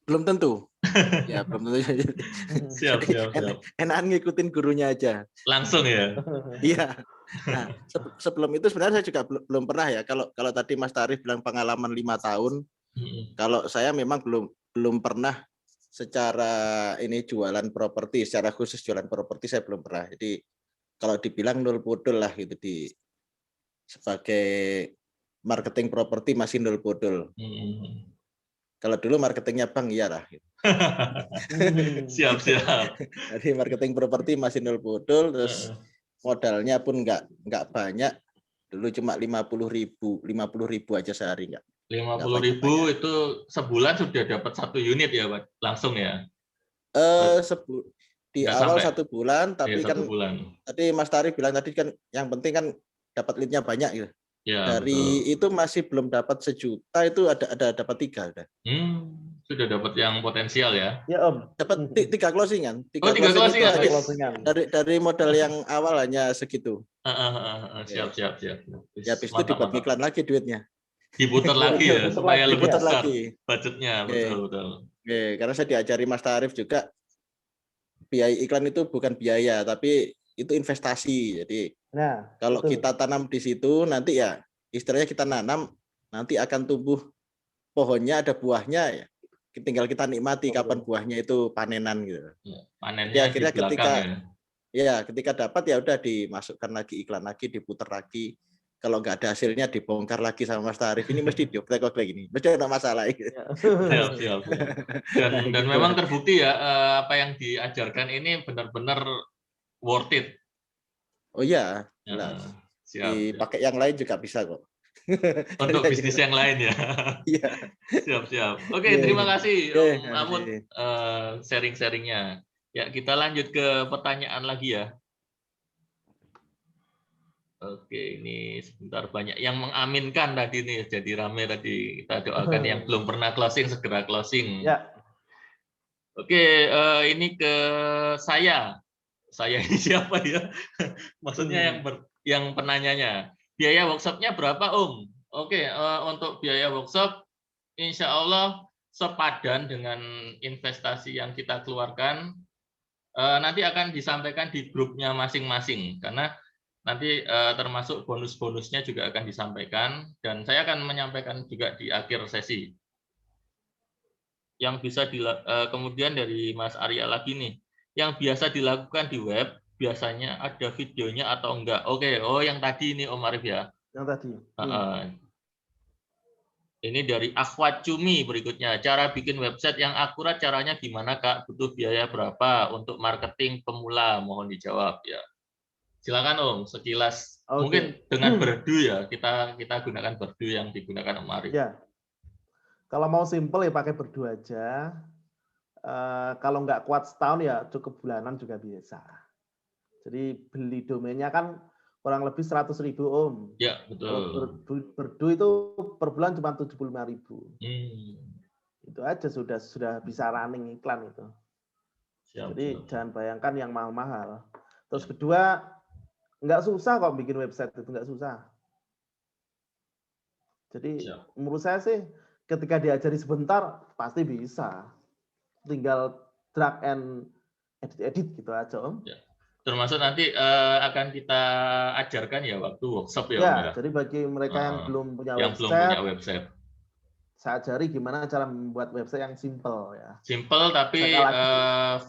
Belum tentu. Ya belum tentu. Siap. Enakan ngikutin gurunya aja. Langsung ya? Iya. Nah, sebelum itu sebenarnya saya juga belum pernah ya. Kalau tadi Mas Taharif bilang pengalaman 5 tahun, kalau saya memang belum pernah secara ini jualan properti, secara khusus jualan properti saya belum pernah. Jadi kalau dibilang nol bodol lah gitu, sebagai marketing properti masih nol bodol. Kalau dulu marketingnya bank iyalah. Gitu. Siap. Jadi marketing properti masih nol bodol, terus modalnya pun nggak banyak. Dulu cuma 50.000 aja sehari, nggak. 50.000 itu sebulan sudah dapat 1 unit ya, Pak? Langsung ya? Di awal sampai 1 bulan, tapi kan tadi Mas Taharif bilang tadi kan yang penting kan dapat lead-nya banyak gitu. Ya, dari betul. Itu masih belum dapat 1 juta, itu ada dapat 3 udah. Sudah dapat yang potensial ya? Ya Om. Dapat 3 closingan. 3 closingan. Dari modal yang awal hanya segitu. Siap. Ya, habis itu dibuat iklan lagi duitnya. Diputar lagi ya, supaya lebih besar budgetnya. Betul. Karena saya diajari Mas Taharif juga, biaya iklan itu bukan biaya, tapi itu investasi. Jadi kalau kita tanam di situ, nanti ya istilahnya kita nanam, nanti akan tumbuh pohonnya, ada buahnya ya. Tinggal kita nikmati kapan buahnya itu panenan gitu. Panennya akhirnya ketika dapat ya udah dimasukkan lagi iklan lagi, diputar lagi. Kalau nggak ada hasilnya dibongkar lagi sama Mas Taharif. Ini mesti dioprek kayak gini. Mesti ada masalah. Siap. Dan memang terbukti ya, apa yang diajarkan ini benar-benar worth it. Oh iya, jelas. Dipakai yang lain juga bisa kok. Untuk bisnis yang lain ya. Iya. Siap. Oke, terima kasih Om Amut sharing-sharingnya. Ya, kita lanjut ke pertanyaan lagi ya. Oke, ini sebentar, banyak yang mengaminkan tadi nih, jadi rame tadi. Kita doakan yang belum pernah closing segera closing. Ya. Oke, ini ke saya. Saya ini siapa ya? Maksudnya yang penanyanya. Biaya workshopnya berapa Om? Oke, untuk biaya workshop insya Allah sepadan dengan investasi yang kita keluarkan. Nanti akan disampaikan di grupnya masing-masing, karena nanti termasuk bonus-bonusnya juga akan disampaikan, dan saya akan menyampaikan juga di akhir sesi. Yang bisa kemudian dari Mas Arya lagi nih, yang biasa dilakukan di web, biasanya ada videonya atau enggak? Oke, yang tadi ini Om Arif ya. Yang tadi. Ini dari Akhwat Cumi berikutnya. Cara bikin website yang akurat caranya gimana, Kak? Butuh biaya berapa untuk marketing pemula? Mohon dijawab ya. Silakan Om, sekilas. Mungkin dengan Berdu ya, kita gunakan Berdu yang digunakan Om Arif. Ya. Kalau mau simple ya pakai Berdu aja. Kalau nggak kuat setahun ya cukup bulanan juga bisa. Jadi beli domainnya kan kurang lebih 100.000 Om. Ya, betul. Kalau Berdu itu per bulan cuma 75.000. Itu aja sudah bisa running iklan itu. Jadi jangan bayangkan yang mahal-mahal. Terus kedua, nggak susah kok bikin website itu, nggak susah. Jadi menurut saya sih ketika diajari sebentar pasti bisa. Tinggal drag and edit gitu aja Om. Ya. Termasuk nanti akan kita ajarkan ya waktu workshop ya Om ya. Jadi bagi mereka yang belum punya website, saya ajari gimana cara membuat website yang simple ya. Simple tapi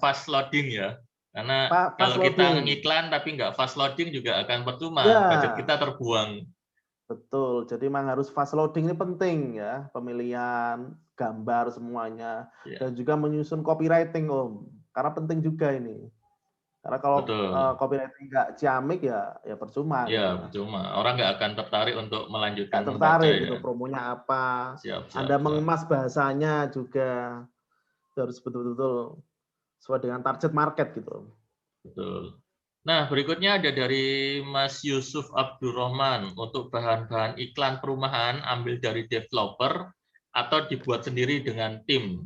fast loading ya. Karena kalau kita ngiklan tapi nggak fast loading juga akan percuma, budget kita terbuang. Betul, jadi memang harus fast loading ini penting ya, pemilihan gambar semuanya, dan juga menyusun copywriting Om, karena penting juga ini. Karena kalau copywriting nggak ciamik ya percuma. Ya percuma, orang nggak akan tertarik untuk melanjutkan membaca gitu, promonya apa, Anda mengemas bahasanya juga harus betul-betul sesuai dengan target market gitu. Betul. Nah, berikutnya ada dari Mas Yusuf Abdurrahman. Untuk bahan-bahan iklan perumahan, ambil dari developer atau dibuat sendiri dengan tim?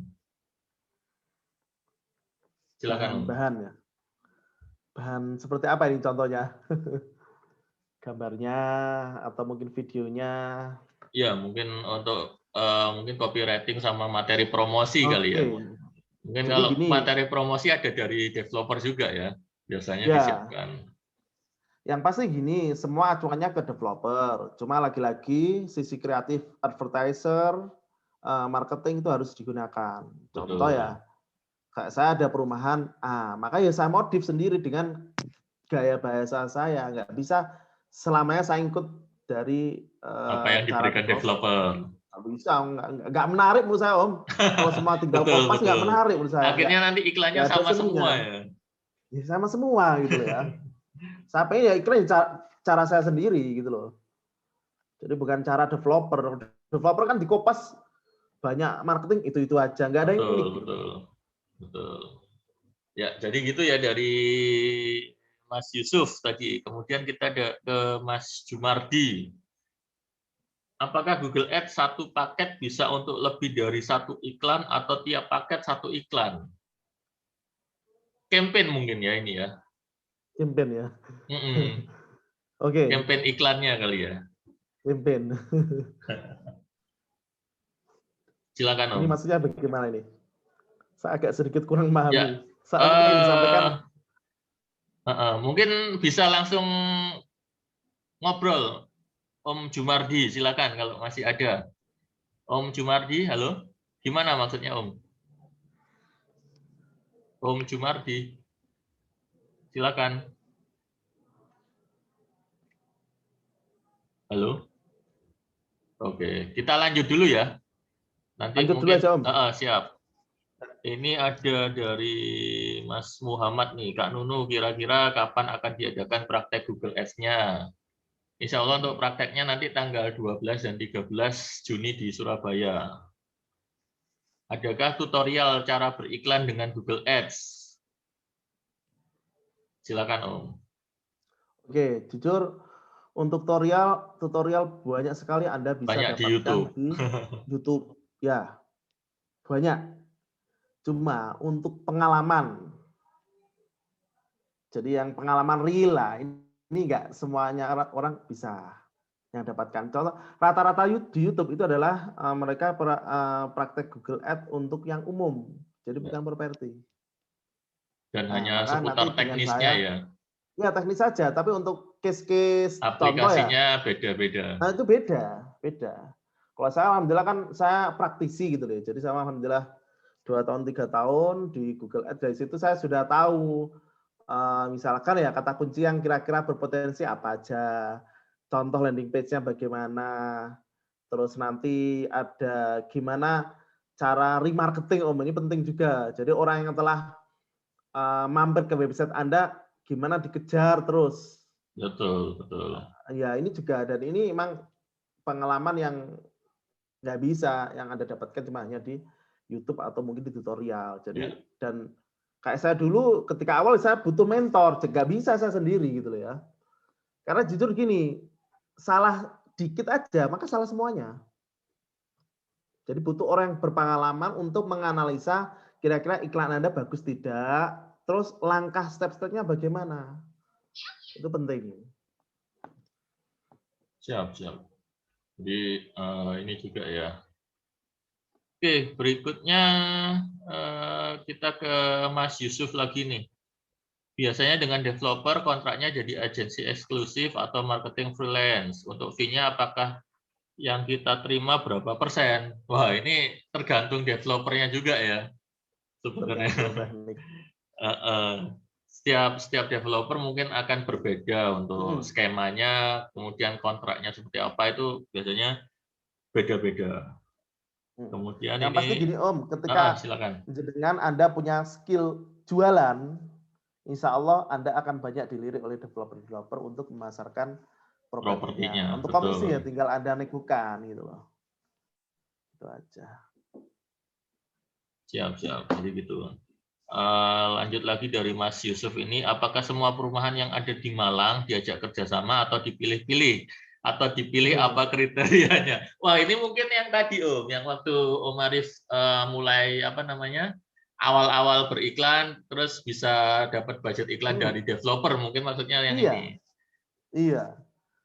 Silakan. Bahan ya. Bahan seperti apa ini contohnya? Gambarnya atau mungkin videonya? Ya, mungkin untuk mungkin copywriting sama materi promosi kali ya. Mungkin jadi kalau materi promosi ada dari developer juga ya. Biasanya disiapkan. Yang pasti gini, semua acuannya ke developer. Cuma lagi-lagi sisi kreatif advertiser, marketing itu harus digunakan. Contoh ya, kayak saya ada perumahan, maka ya saya modif sendiri dengan gaya bahasa saya. Nggak bisa selamanya saya ikut dari apa yang diberikan developer. Nggak bisa, nggak menarik menurut saya Om. Kalau semua tinggal kopas nggak menarik menurut saya. Akhirnya nanti iklannya sama semua ya. Ya sama semua gitu ya. Saya pengen ya iklan cara saya sendiri gitu loh. Jadi bukan cara developer. Developer kan dikopas banyak marketing itu aja, nggak ada yang unik. Betul. Ya, jadi gitu ya dari Mas Yusuf tadi. Kemudian kita ada ke Mas Jumardi. Apakah Google Ads satu paket bisa untuk lebih dari satu iklan atau tiap paket satu iklan? Campaign mungkin ya ini ya. Campaign ya. Oke. Campaign iklannya kali ya. Campaign. Silakan Om. Ini maksudnya bagaimana ini? Saya agak sedikit kurang paham. Ya. Saat ini disampaikan. Mungkin bisa langsung ngobrol. Om Jumardi, silakan kalau masih ada. Om Jumardi, halo. Gimana maksudnya Om? Om Jumardi, silakan. Halo. Oke, kita lanjut dulu ya. Nanti lanjut mungkin dulu aja, Om. Siap. Ini ada dari Mas Muhammad nih, Kak Nunu, kira-kira kapan akan diadakan praktek Google Ads-nya? Insya Allah untuk prakteknya nanti tanggal 12 dan 13 Juni di Surabaya. Adakah tutorial cara beriklan dengan Google Ads? Silakan Om. Oke, jujur untuk tutorial banyak sekali Anda bisa banyak dapatkan di YouTube. Ya, banyak. Cuma untuk pengalaman, jadi yang pengalaman real lah, ini nggak semuanya orang bisa yang dapatkan. Contoh, rata-rata di YouTube itu adalah mereka praktek Google Ads untuk yang umum, jadi bukan properti. Dan hanya seputar teknisnya ya? Ya teknis saja, tapi untuk case-case aplikasinya contoh ya, beda-beda. Nah itu beda. Kalau saya alhamdulillah kan saya praktisi gitu loh. Jadi saya alhamdulillah 2 tahun 3 tahun di Google Ads, dari situ saya sudah tahu misalkan ya kata kunci yang kira-kira berpotensi apa aja. contoh landing page-nya bagaimana, terus nanti ada gimana cara remarketing Om, ini penting juga. Jadi orang yang telah mampir ke website Anda, gimana dikejar terus. Betul, betul. Ya ini juga, dan ini memang pengalaman yang nggak bisa, yang Anda dapatkan cuma hanya di YouTube atau mungkin di tutorial. Jadi dan kayak saya dulu ketika awal saya butuh mentor, nggak bisa saya sendiri gitu loh ya. Karena jujur gini, salah dikit aja maka salah semuanya. Jadi butuh orang yang berpengalaman untuk menganalisa kira-kira iklan Anda bagus tidak, terus langkah step-stepnya bagaimana. Itu penting. Siap, siap. Jadi ini juga ya. Oke, berikutnya kita ke Mas Yusuf lagi nih. Biasanya dengan developer kontraknya jadi agensi eksklusif atau marketing freelance. Untuk fee-nya apakah yang kita terima berapa persen? Wah, ini tergantung developernya juga ya sebenarnya. Setiap developer mungkin akan berbeda untuk skemanya, kemudian kontraknya seperti apa itu biasanya beda-beda. Kemudian yang ini pasti gini Om, ketika silakan. dengan Anda punya skill jualan, insya Allah Anda akan banyak dilirik oleh developer-developer untuk memasarkan propertinya. Untuk komisi ya tinggal Anda negokan gitu loh. Itu aja. Siap. Jadi gitu. Lanjut lagi dari Mas Yusuf ini, apakah semua perumahan yang ada di Malang diajak kerjasama atau dipilih-pilih? Atau dipilih apa kriterianya? Wah, ini mungkin yang tadi Om, yang waktu Om Arif mulai awal-awal beriklan, terus bisa dapat budget iklan dari developer, mungkin maksudnya yang ini. Iya.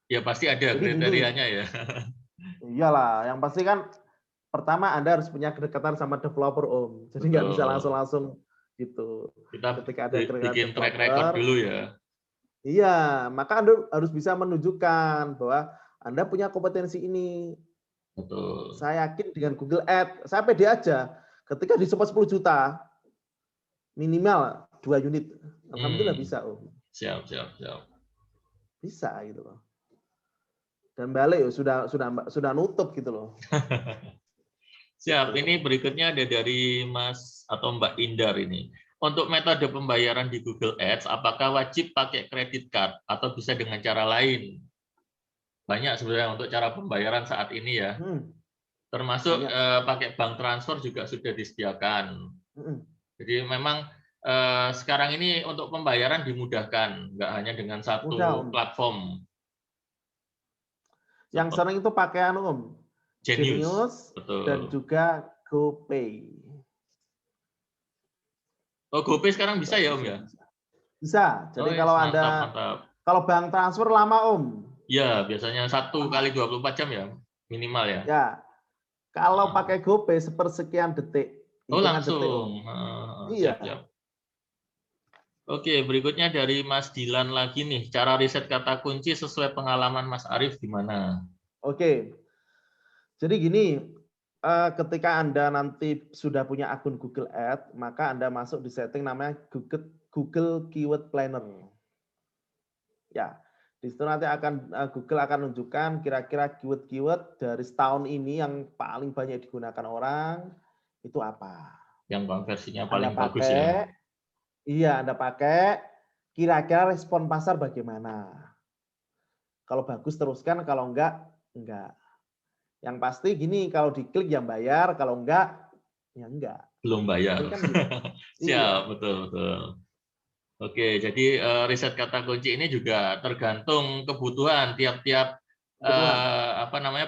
Ya pasti ada jadi kriterianya ya. Iyalah, yang pasti kan pertama Anda harus punya kedekatan sama developer Om. Jadi nggak bisa langsung gitu. Kita ketika ada bikin track record dulu ya. Iya, maka Anda harus bisa menunjukkan bahwa Anda punya kompetensi ini. Betul. Saya yakin dengan Google Ads, saya pede aja. Ketika di 10 juta, minimal 2 unit. Alhamdulillah bisa, Om. Siap. Bisa gitu loh. Dan balik sudah nutup gitu loh. Siap. Ini berikutnya ada dari Mas atau Mbak Indar ini. Untuk metode pembayaran di Google Ads, apakah wajib pakai credit card atau bisa dengan cara lain? Banyak sebenarnya untuk cara pembayaran saat ini ya. Termasuk pakai bank transfer juga sudah disediakan. Jadi memang sekarang ini untuk pembayaran dimudahkan, nggak hanya dengan satu platform. Yang sering itu pakai Om, Genius dan juga GoPay. Oh, GoPay sekarang bisa ya Om ya? Bisa. Jadi kalau mantap. Kalau bank transfer lama Om. Ya, biasanya 1 kali 24 jam ya, minimal ya. Ya. Kalau pakai GoPay sepersekian detik. Oh, langsung. Iya. Siap. Oke, berikutnya dari Mas Dilan lagi nih. Cara riset kata kunci sesuai pengalaman Mas Arif gimana? Oke. Jadi gini, ketika Anda nanti sudah punya akun Google Ads, maka Anda masuk di setting namanya Google Keyword Planner. Ya, di situ nanti Google akan menunjukkan kira-kira keyword-keyword dari setahun ini yang paling banyak digunakan orang itu apa. Yang versinya paling bagus ya. Iya, Anda pakai, kira-kira respon pasar bagaimana. Kalau bagus teruskan, kalau enggak. Yang pasti gini, kalau diklik yang bayar, kalau enggak, ya enggak. Belum bayar. Kan gitu. Siap, betul. Oke, jadi riset kata kunci ini juga tergantung kebutuhan tiap-tiap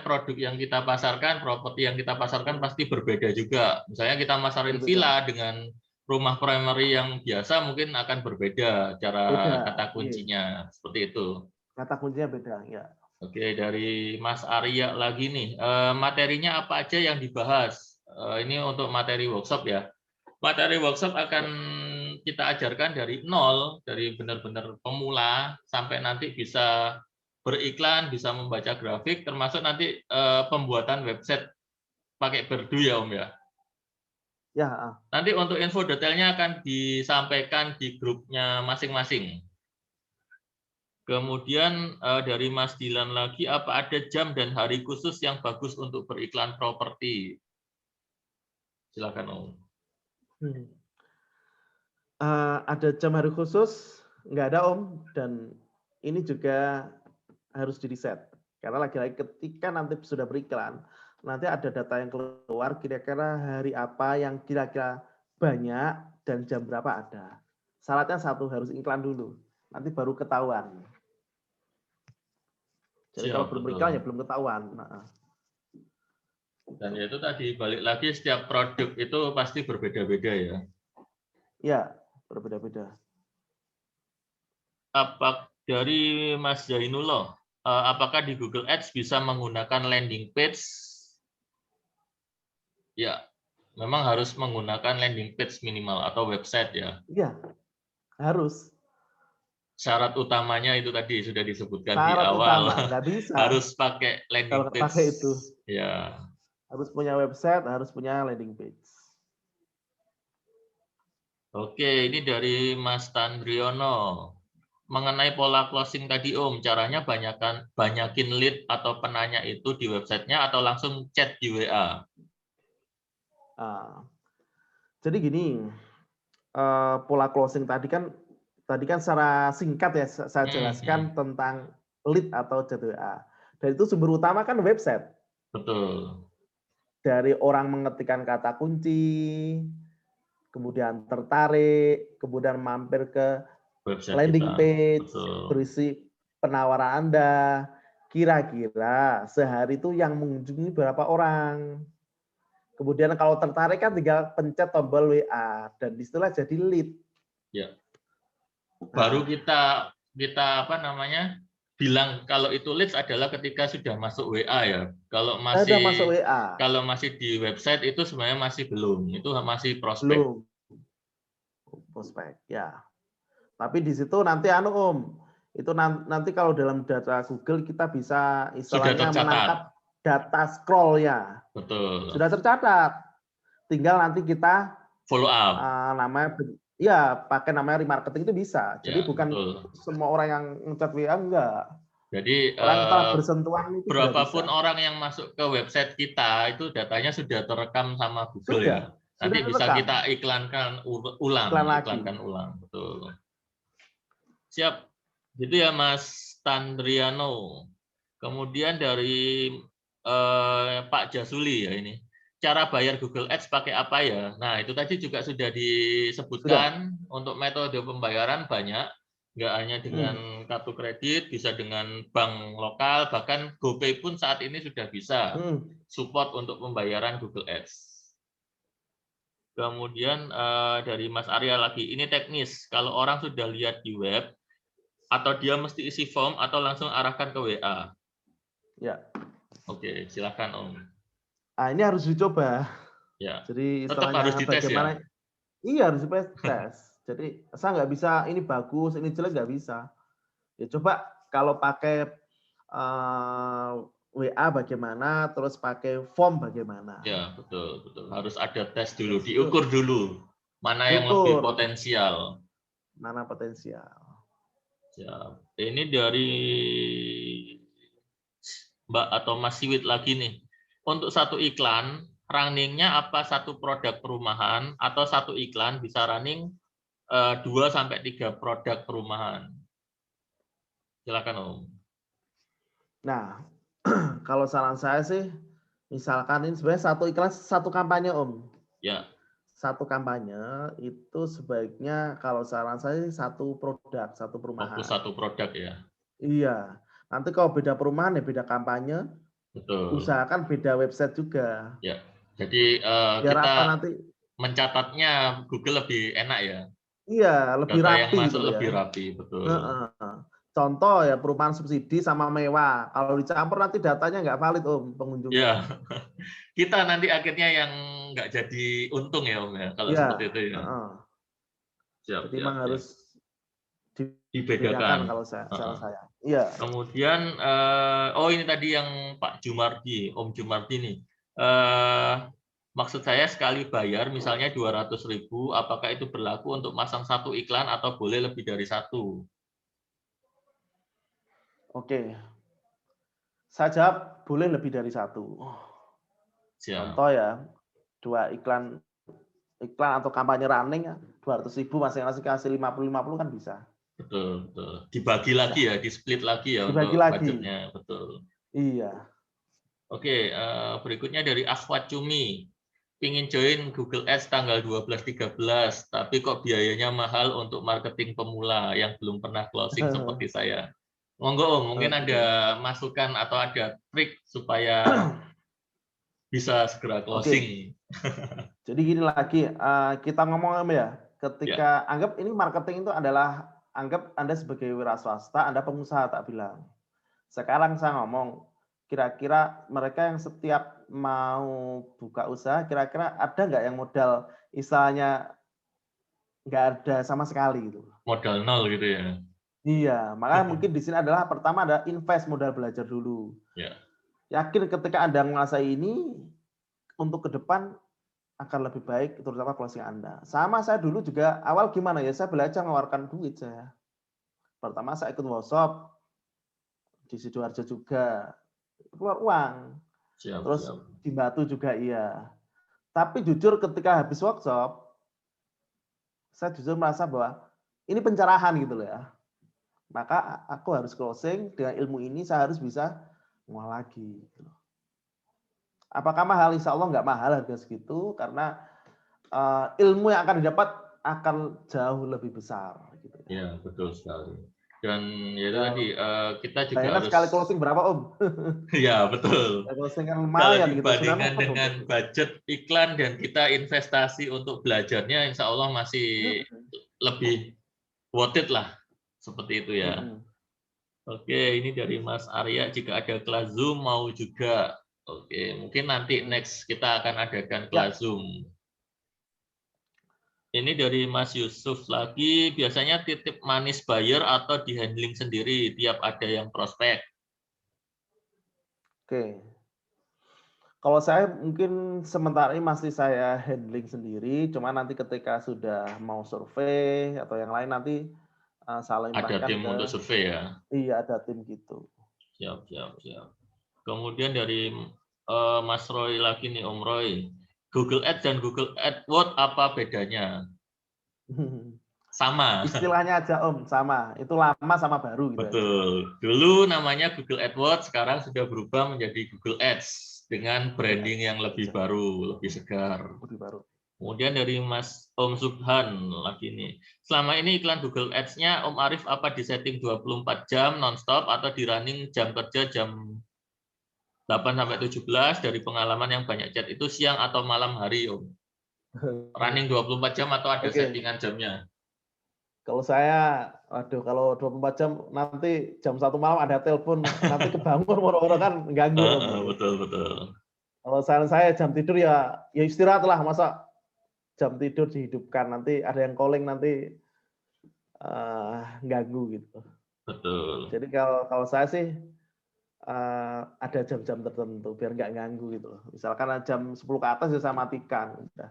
produk yang kita pasarkan, properti yang kita pasarkan pasti berbeda juga. Misalnya kita masarin villa dengan rumah primary yang biasa mungkin akan berbeda cara kata kuncinya. Seperti itu. Kata kuncinya beda, ya. Oke, dari Mas Arya lagi nih. Materinya apa aja yang dibahas? Ini untuk materi workshop ya. Materi workshop akan kita ajarkan dari nol, dari benar-benar pemula sampai nanti bisa beriklan, bisa membaca grafik, termasuk nanti pembuatan website pakai Berdu ya Om ya. Ya. Nanti untuk info detailnya akan disampaikan di grupnya masing-masing. Kemudian dari Mas Dilan lagi, apa ada jam dan hari khusus yang bagus untuk beriklan properti? Silakan Om. Ada jam hari khusus? Nggak ada Om, dan ini juga harus di-reset. Karena lagi-lagi ketika nanti sudah beriklan, nanti ada data yang keluar kira-kira hari apa yang kira-kira banyak dan jam berapa ada. Syaratnya satu, harus iklan dulu. Nanti baru ketahuan. Jadi kalau belum beriklan ya belum ketahuan. Dan itu tadi balik lagi setiap produk itu pasti berbeda-beda ya. Ya, berbeda-beda. Apa dari Mas Zainullah, apakah di Google Ads bisa menggunakan landing page? Ya, memang harus menggunakan landing page minimal atau website ya. Iya, harus. Syarat utamanya itu tadi sudah disebutkan Syarat di awal. Utama, nggak bisa. Harus pakai landing Kalau page. pakai itu. Ya. Harus punya website, harus punya landing page. Oke, ini dari Mas Tandriono. Mengenai pola closing tadi Om, caranya banyakin lead atau penanya itu di websitenya atau langsung chat di WA? Jadi gini, pola closing tadi kan secara singkat ya saya jelaskan tentang lead atau chat WA. Dan itu sumber utama kan website. Betul. Dari orang mengetikkan kata kunci, kemudian tertarik, kemudian mampir ke website landing page, berisi penawaran Anda, kira-kira sehari itu yang mengunjungi berapa orang. Kemudian kalau tertarik kan tinggal pencet tombol WA dan disitulah jadi lead. Ya. Baru kita apa namanya bilang kalau itu leads adalah ketika sudah masuk WA ya. Kalau masih masuk WA. Kalau masih di website itu sebenarnya masih belum. Itu masih prospek. Belum. Prospek ya. Tapi di situ nanti Om, itu nanti kalau dalam data Google kita bisa istilahnya menangkap data scroll ya. Betul. Sudah tercatat. Tinggal nanti kita follow up. Namanya ya pakai namanya remarketing itu bisa. Jadi bukan semua orang yang ngecat WA enggak. Jadi orang telah bersentuhan itu berapapun orang yang masuk ke website kita itu datanya sudah terekam sama Google ya. Nanti bisa kita iklankan ulang. Betul. Siap. Gitu ya Mas Tandriano. Kemudian dari Pak Jasuli ya ini. Cara bayar Google Ads pakai apa ya? Nah, itu tadi juga sudah disebutkan. Untuk metode pembayaran banyak. Nggak hanya dengan kartu kredit, bisa dengan bank lokal, bahkan GoPay pun saat ini sudah bisa support untuk pembayaran Google Ads. Kemudian dari Mas Arya lagi, ini teknis. Kalau orang sudah lihat di web, atau dia mesti isi form, atau langsung arahkan ke WA? Ya. Oke, silakan Om. Ini harus dicoba. Ya. Jadi tetap harus dites ya? Iya, harus dites. Jadi saya nggak bisa, ini bagus, ini jelek, nggak bisa. Ya coba kalau pakai WA bagaimana, terus pakai form bagaimana. Ya, betul. Harus ada tes dulu, diukur dulu. Mana yang lebih potensial. Mana potensial. Ya. Ini dari Mbak atau Mas Siwit lagi nih. Untuk satu iklan, runningnya apa satu produk perumahan, atau satu iklan bisa running 2-3 produk perumahan. Silakan Om. Nah, kalau saran saya sih, misalkan ini sebenarnya satu iklan, satu kampanye Om. Ya. Satu kampanye itu sebaiknya kalau saran saya sih satu produk, satu perumahan. Fokus satu produk ya. Iya. Nanti kalau beda perumahan ya beda kampanye. Betul. Usahakan beda website juga. Ya. Jadi kita nanti mencatatnya Google lebih enak ya. Iya, lebih data rapi. Yang masuk gitu lebih rapi, betul. Contoh ya perumahan subsidi sama mewah. Kalau dicampur nanti datanya nggak valid Om pengunjungnya. Ya. Kita nanti akhirnya yang nggak jadi untung ya Om ya kalau seperti itu ya. Jadi memang harus dibedakan kalau saya. Iya. Kemudian ini tadi yang Pak Jumardi, Om Jumardi nih. Maksud saya sekali bayar misalnya 200.000, apakah itu berlaku untuk masang satu iklan atau boleh lebih dari satu? Oke. Saya jawab boleh lebih dari satu. Siap. Contoh ya, 2 iklan atau kampanye running 200.000 masing-masing kasih 50-50 kan bisa. Betul, betul. Dibagi lagi ya, di-split lagi ya Dibagi untuk lagi. budgetnya, betul. Iya. Oke, berikutnya dari Akhwat Cumi. Pingin join Google Ads tanggal 12-13, tapi kok biayanya mahal untuk marketing pemula yang belum pernah closing seperti saya. Monggo, mungkin ada masukan atau ada trik supaya bisa segera closing. Jadi gini lagi, kita ngomong ya, ketika anggap ini marketing itu adalah, anggap Anda sebagai wira swasta, Anda pengusaha tak bilang. Sekarang saya ngomong, kira-kira mereka yang setiap mau buka usaha, kira-kira ada nggak yang modal istilahnya nggak ada sama sekali gitu. Modal nol gitu ya. Iya, makanya mungkin di sini adalah pertama ada invest modal belajar dulu. Ya. Yakin ketika Anda menguasai ini, untuk ke depan akan lebih baik, terutama closing Anda. Sama saya dulu juga, awal gimana ya, saya belajar mengeluarkan duit saya. Pertama saya ikut workshop, di Sidoarjo juga, keluar uang. Terus di Batu juga iya. Tapi jujur ketika habis workshop, saya jujur merasa bahwa ini pencerahan gitu loh ya. Maka aku harus closing, dengan ilmu ini saya harus bisa mengolah lagi. Apakah mahal? Insya Allah nggak mahal harga segitu, karena ilmu yang akan didapat akan jauh lebih besar. Gitu ya. Ya, betul sekali. Dan ya itu tadi, kita juga harus... sekali closing berapa Om? Ya, betul. Closing kan Kalau lumayan gitu. dibandingkan dengan budget iklan dan kita investasi untuk belajarnya, insya Allah masih lebih worth it lah. Seperti itu ya. Oke, ini dari Mas Arya, jika ada kelas Zoom mau juga. Oke, mungkin nanti next kita akan adakan kelas Zoom. Ini dari Mas Yusuf lagi, biasanya titip manis buyer atau di handling sendiri tiap ada yang prospek? Oke. Kalau saya mungkin sementara ini masih saya handling sendiri, cuma nanti ketika sudah mau survei atau yang lain nanti saling ada tim untuk survei ya? Iya, ada tim gitu. Siap. Kemudian dari Mas Roy lagi nih, Om Roy. Google Ads dan Google AdWords apa bedanya? Sama. Istilahnya aja Om, sama. Itu lama sama baru gitu. Betul. Dulu namanya Google AdWords, sekarang sudah berubah menjadi Google Ads dengan branding yang lebih baru, lebih segar. Lebih baru. Kemudian dari Mas Om Subhan lagi nih. Selama ini iklan Google Ads-nya Om Arif apa di setting 24 jam nonstop atau di running jam kerja jam 8-17 dari pengalaman yang banyak chat itu siang atau malam hari Om? Running 24 jam atau ada settingan jamnya? Kalau saya, aduh kalau 24 jam nanti jam 1 malam ada telepon, nanti kebangun orang-orang kan ganggu. Betul. Kalau saya jam tidur ya istirahat lah, masa jam tidur dihidupkan, nanti ada yang calling nanti ganggu gitu. Betul. Jadi kalau saya sih ada jam-jam tertentu biar nggak ganggu gitu. Misalkan jam 10 ke atas ya saya matikan. Udah.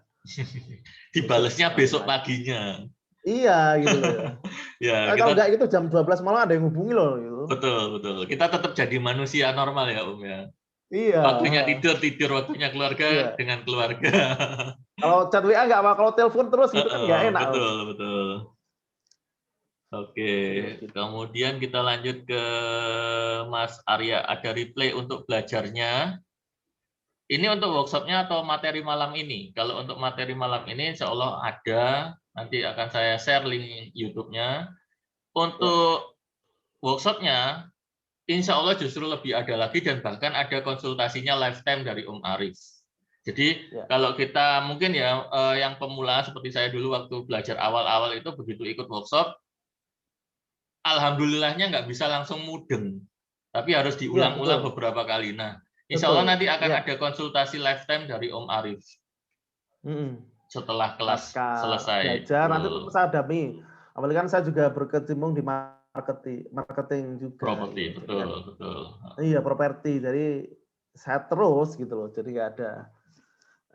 Dibalesnya besok paginya. Iya gitu loh ya. Ya kalau nggak itu jam 12 malam ada yang hubungi loh gitu. Betul. Kita tetap jadi manusia normal ya Om ya. Iya. Waktunya tidur, waktunya keluarga dengan keluarga. Kalau chat WA nggak apa, kalau telepon terus gitu kan nggak enak. Betul. Oke, kemudian kita lanjut ke Mas Arya. Ada replay untuk belajarnya. Ini untuk workshopnya atau materi malam ini? Kalau untuk materi malam ini, insya Allah ada. Nanti akan saya share link YouTube-nya. Untuk workshopnya, insya Allah justru lebih ada lagi dan bahkan ada konsultasinya lifetime dari Om Arif. Jadi kalau kita mungkin ya yang pemula seperti saya dulu waktu belajar awal-awal itu begitu ikut workshop, alhamdulillahnya nggak bisa langsung mudeng, tapi harus diulang-ulang beberapa kali. Nah, insya Allah nanti akan ada konsultasi lifetime dari Om Arif setelah kelas selesai. Belajar nanti saya dami. Apalagi kan saya juga berkecimpung di marketing juga. Properti, betul. Iya, properti. Jadi saya terus gitu loh. Jadi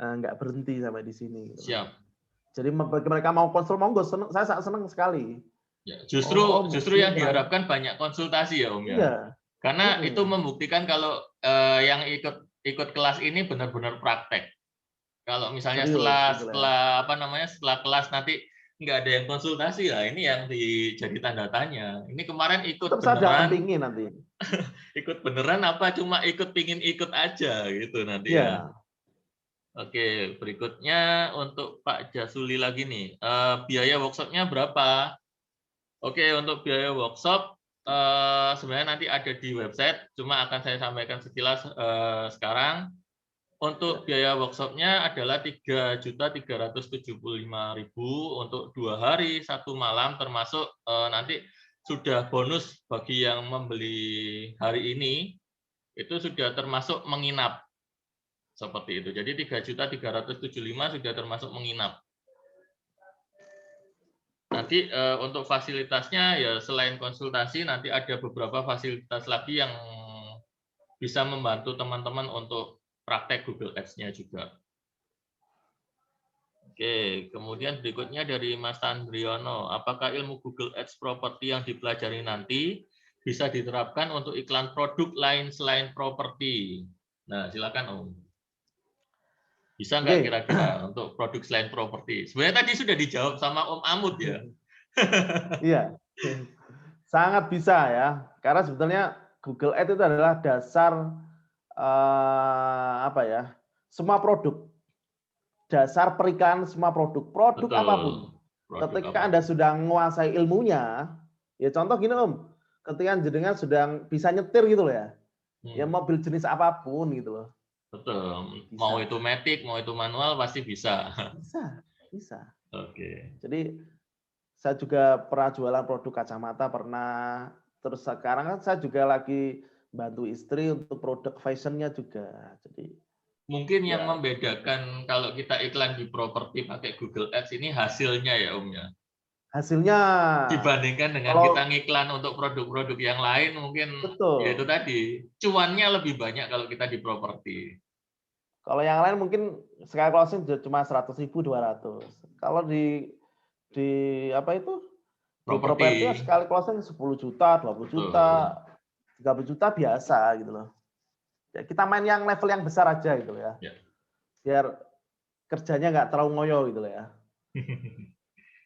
nggak berhenti sampai di sini. Gitu. Siap. Jadi bagi mereka mau konsul monggo, saya sangat senang sekali. Ya, justru yang diharapkan banyak konsultasi ya Om ya. Karena itu membuktikan kalau yang ikut kelas ini benar-benar praktek. Kalau misalnya setelah kelas nanti nggak ada yang konsultasi, lah ini yang jadi tanda tanya. Ini kemarin ikut beneran, nanti. ikut beneran apa cuma pingin ikut aja gitu nanti ya. Oke, berikutnya untuk Pak Jasuli lagi nih. Biaya workshopnya berapa? Oke, untuk biaya workshop sebenarnya nanti ada di website, cuma akan saya sampaikan sekilas sekarang. Untuk biaya workshopnya adalah 3.375.000 untuk 2 hari 1 malam, termasuk nanti sudah bonus bagi yang membeli hari ini, itu sudah termasuk menginap. Seperti itu. Jadi 3.375.000 sudah termasuk menginap. Nanti untuk fasilitasnya ya selain konsultasi, nanti ada beberapa fasilitas lagi yang bisa membantu teman-teman untuk praktek Google Ads-nya juga. Oke, kemudian berikutnya dari Mas Tandriono, apakah ilmu Google Ads properti yang dipelajari nanti bisa diterapkan untuk iklan produk lain selain properti? Nah, silakan Om. Bisa nggak kira-kira untuk produk selain properti? Sebenarnya tadi sudah dijawab sama Om Amud ya. Iya, sangat bisa ya. Karena sebetulnya Google Ads itu adalah dasar semua produk, dasar periklanan semua produk apapun. Ketika Anda sudah menguasai ilmunya, ya contoh gini Om, ketika jenengan sudah bisa nyetir gitu loh ya, ya mobil jenis apapun gitu loh. Betul, bisa. Mau itu matic, mau itu manual pasti bisa. Bisa. Oke. Jadi saya juga pernah jualan produk kacamata, pernah. Terus sekarang kan saya juga lagi bantu istri untuk produk fashionnya juga. Jadi mungkin yang membedakan kalau kita iklan di properti pakai Google Ads ini hasilnya ya Om ya. Hasilnya dibandingkan dengan kita ngiklan untuk produk-produk yang lain mungkin ya itu tadi cuannya lebih banyak kalau kita di properti. Kalau yang lain mungkin sekali closing cuma 100.000, 200. Kalau di apa itu? Properti sekali closing 10 juta, 20 juta, 30 juta biasa gitu loh. Ya, kita main yang level yang besar aja gitu ya. Biar kerjanya nggak terlalu ngoyo gitu loh ya.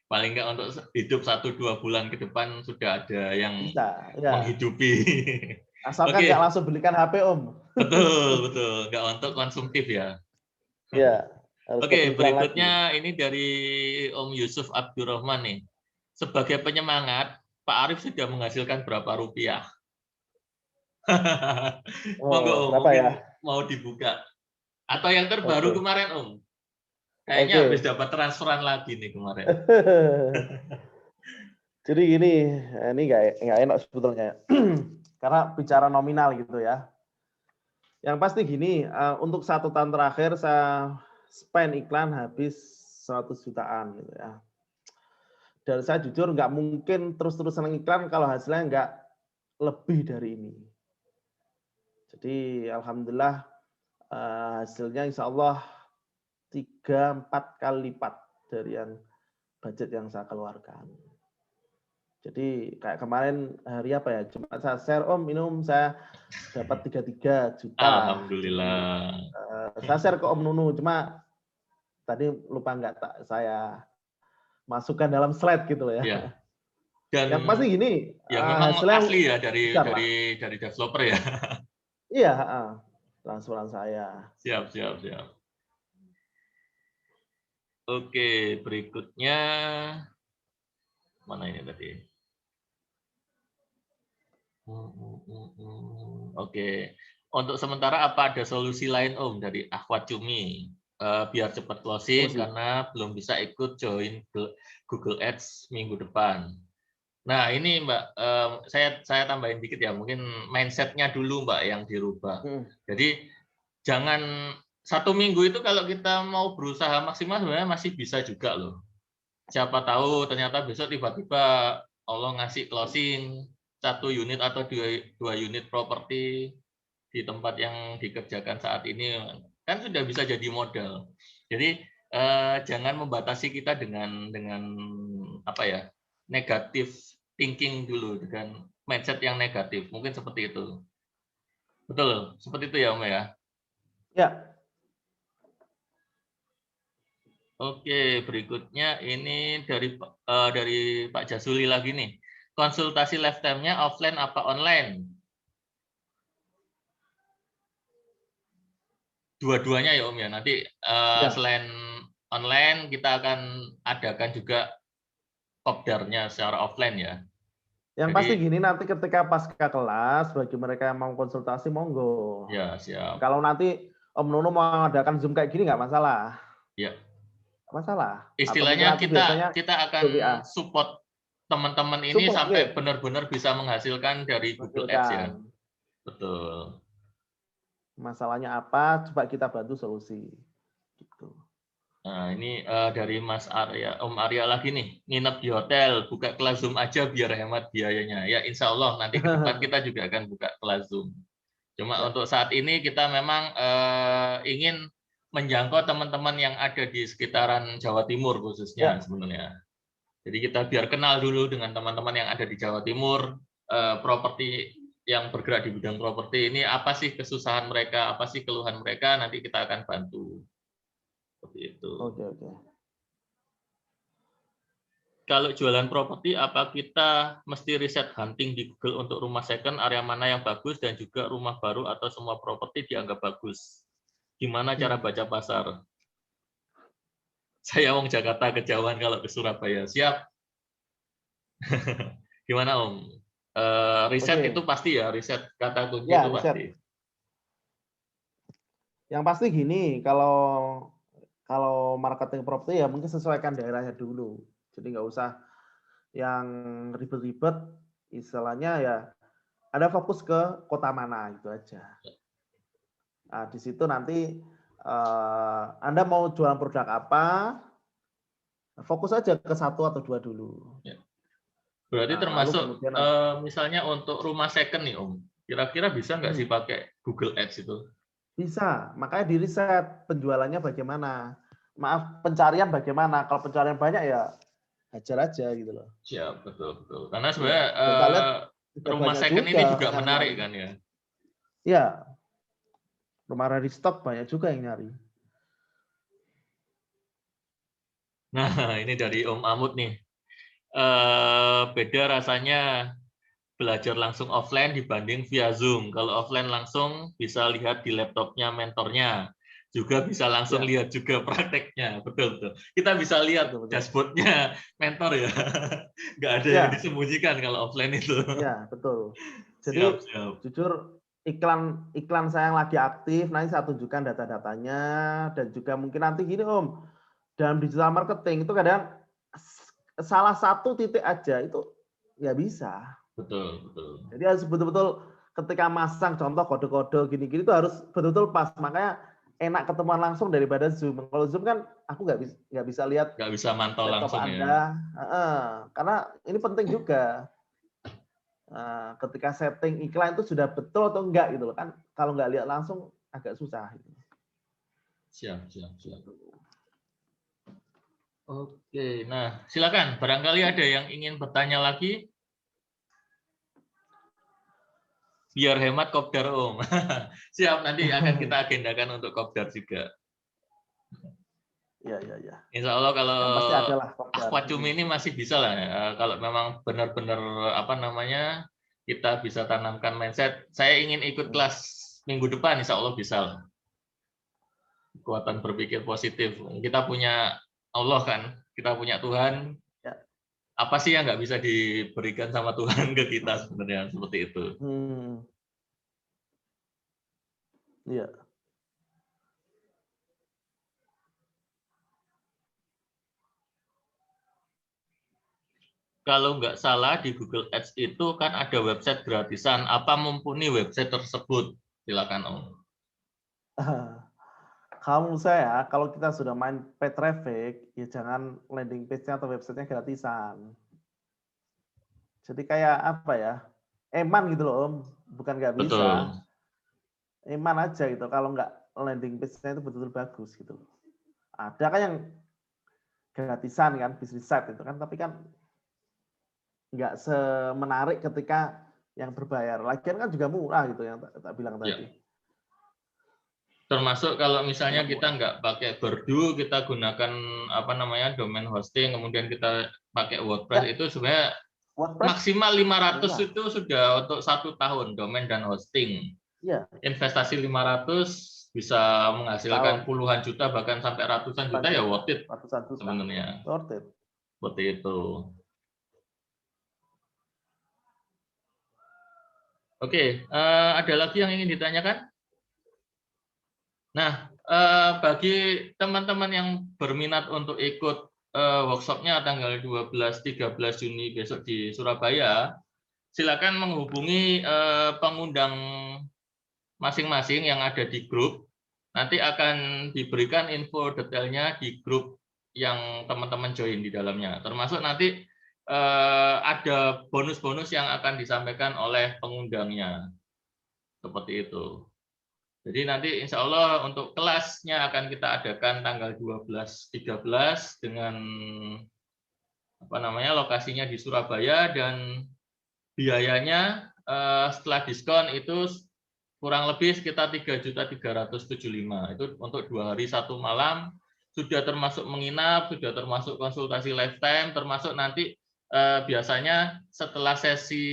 Paling nggak untuk hidup 1-2 bulan ke depan sudah ada yang bisa, menghidupi. Asalkan nggak langsung belikan HP Om. Betul, nggak untuk konsumtif ya. Iya. Oke, berikutnya ini dari Om Yusuf Abdurrahman nih. Sebagai penyemangat, Pak Arief sudah menghasilkan berapa rupiah? Monggo Om, mungkin mau dibuka. Atau yang terbaru kemarin Om. Kayaknya habis dapat transferan lagi nih kemarin. Jadi gini, ini nggak enak sebetulnya. Karena bicara nominal gitu ya. Yang pasti gini, untuk 1 tahun terakhir saya spend iklan habis 100 jutaan gitu ya. Dan saya jujur nggak mungkin terus-terusan iklan kalau hasilnya nggak lebih dari ini. Jadi alhamdulillah hasilnya insya Allah 3-4 kali lipat dari yang budget yang saya keluarkan. Jadi kayak kemarin hari apa ya, cuma saya share Om, ini Om saya dapat 33 juta. Alhamdulillah. Saya share ke Om Nunu, cuma tadi lupa nggak saya masukkan dalam slide gitu loh ya. Ya. Dan yang pasti gini, ya memang asli ya dari developer ya. Iya, transferan saya. Siap. Oke, berikutnya mana ini tadi? Oke, untuk sementara apa ada solusi lain Om dari Akhwat Cumi biar cepat closing karena belum bisa ikut join Google Ads minggu depan. Nah ini Mbak, saya tambahin dikit ya, mungkin mindsetnya dulu Mbak yang dirubah. Jadi jangan 1 minggu itu kalau kita mau berusaha maksimal sebenarnya masih bisa juga loh. Siapa tahu ternyata besok tiba-tiba Allah ngasih closing 1 unit atau 2 unit properti di tempat yang dikerjakan saat ini, kan sudah bisa jadi modal. Jadi jangan membatasi kita dengan apa ya, negatif thinking dulu, dengan mindset yang negatif. Mungkin seperti itu. Betul, seperti itu ya Om ya. Ya. Oke, berikutnya ini dari Pak Jasuli lagi nih. Konsultasi lifetime-nya offline apa online? Dua-duanya ya Om ya. Nanti Ya. selain online kita akan adakan juga kopdarnya secara offline ya. Yang Jadi, pasti gini, nanti ketika pasca kelas, bagi mereka yang mau konsultasi, monggo. ya siap. Kalau nanti Om Nuno mau adakan Zoom kayak gini, nggak masalah. Ya. Nggak masalah. Atau mungkin Istilahnya nanti biasanya kita akan WA. support teman-teman ini Support, sampai oke. benar-benar bisa menghasilkan dari Google Ads ya. Hasilkan. Betul. Masalahnya apa? Coba kita bantu solusi. Gitu. Nah, ini dari Mas Arya, Om Arya lagi nih, nginep di hotel, buka kelas Zoom aja biar hemat biayanya. Ya, insya Allah nanti ke depan kita juga akan buka kelas Zoom. Cuma Ya. untuk saat ini kita memang ingin menjangkau teman-teman yang ada di sekitaran Jawa Timur khususnya sebenarnya. Jadi kita biar kenal dulu dengan teman-teman yang ada di Jawa Timur, properti yang bergerak di bidang properti ini, apa sih kesusahan mereka, apa sih keluhan mereka, nanti kita akan bantu. Seperti itu. Oke. Kalau jualan properti, apa kita mesti riset hunting di Google untuk rumah second, area mana yang bagus, dan juga rumah baru atau semua properti dianggap bagus? Gimana cara baca pasar? Saya Wong Jakarta kejauhan kalau ke Surabaya. Siap. Gimana Om? Riset itu pasti ya, riset kata kunci ya, itu riset. pasti. Yang pasti gini, kalau marketing properti ya mungkin sesuaikan daerahnya dulu. Jadi nggak usah yang ribet-ribet, istilahnya ya Anda fokus ke kota mana gitu aja. Nah, di situ nanti Anda mau jualan produk apa, fokus aja ke satu atau dua dulu. Ya. Berarti Nah, termasuk kemudian, misalnya untuk rumah second nih Om, kira-kira bisa nggak sih pakai Google Ads itu? Bisa, makanya di riset penjualannya bagaimana. Maaf, pencarian bagaimana. Kalau pencarian banyak ya hajar aja gitu loh. Siap, betul. Karena sebenarnya rumah banyak second juga ini juga yang menarik nyari. kan ya? Ya, rumah ready stock banyak juga yang nyari. Nah, ini dari Om Amut nih. Beda rasanya belajar langsung offline dibanding via Zoom. Kalau offline langsung bisa lihat di laptopnya mentornya. Juga bisa langsung lihat juga prakteknya. Betul. Kita bisa lihat dashboardnya mentor ya. Nggak ada yang disembunyikan kalau offline itu. Iya, betul. Jadi siap. jujur iklan saya yang lagi aktif, nanti saya tunjukkan data-datanya, dan juga mungkin nanti gini Om, dalam digital marketing itu kadang salah satu titik aja itu nggak bisa. Betul. Jadi harus betul-betul ketika masang contoh kode-kode gini-gini itu harus betul-betul pas. Makanya enak ketemuan langsung daripada Zoom. Kalau Zoom kan aku nggak bisa lihat, nggak bisa mantau langsung Anda, karena ini penting juga. Ketika setting iklan itu sudah betul atau enggak gitu loh kan, kalau nggak lihat langsung agak susah. Siap. Oke, nah silakan. Barangkali ada yang ingin bertanya lagi. Biar hemat kopdar Om. Siap, nanti akan kita agendakan untuk kopdar juga. Ya. Insya Allah kalau Aquacumi ini masih bisa lah. Kalau memang benar-benar kita bisa tanamkan mindset. Saya ingin ikut kelas minggu depan, Insya Allah bisa lah. Kekuatan berpikir positif. Kita punya Allah kan, kita punya Tuhan. Apa sih yang nggak bisa diberikan sama Tuhan ke kita sebenarnya seperti itu. Iya. Kalau nggak salah di Google Ads itu kan ada website gratisan. Apa mumpuni website tersebut? Silakan Om. Kalau saya, kalau kita sudah main paid traffic, ya jangan landing page-nya atau website-nya gratisan. Jadi kayak apa ya? Eman gitu loh Om, bukan nggak bisa. Betul. Eman aja gitu. Kalau nggak landing page-nya itu betul-betul bagus gitu. Ada kan yang gratisan kan, business site itu kan, tapi kan nggak semenarik ketika yang berbayar. Lagian kan juga murah gitu yang tak bilang Ya. tadi. Termasuk kalau misalnya kita nggak pakai Berdu, kita gunakan apa namanya domain hosting, kemudian kita pakai WordPress, Ya. itu sebenarnya WordPress maksimal 500 murah. itu sudah untuk 1 tahun domain dan hosting. Iya. Investasi 500 bisa menghasilkan Tahun. puluhan juta bahkan sampai ratusan juta, ya worth it Ratusan juta. sebenarnya. Worth it. Seperti itu. Oke, ada lagi yang ingin ditanyakan? Nah, bagi teman-teman yang berminat untuk ikut workshopnya tanggal 12-13 Juni besok di Surabaya, silakan menghubungi pengundang masing-masing yang ada di grup. Nanti akan diberikan info detailnya di grup yang teman-teman join di dalamnya. Termasuk nanti ada bonus-bonus yang akan disampaikan oleh pengundangnya. Seperti itu. Jadi nanti insya Allah untuk kelasnya akan kita adakan tanggal 12-13 dengan apa namanya lokasinya di Surabaya, dan biayanya setelah diskon itu kurang lebih sekitar 3.375.000. Itu untuk 2 hari 1 malam, sudah termasuk menginap, sudah termasuk konsultasi lifetime, termasuk nanti biasanya setelah sesi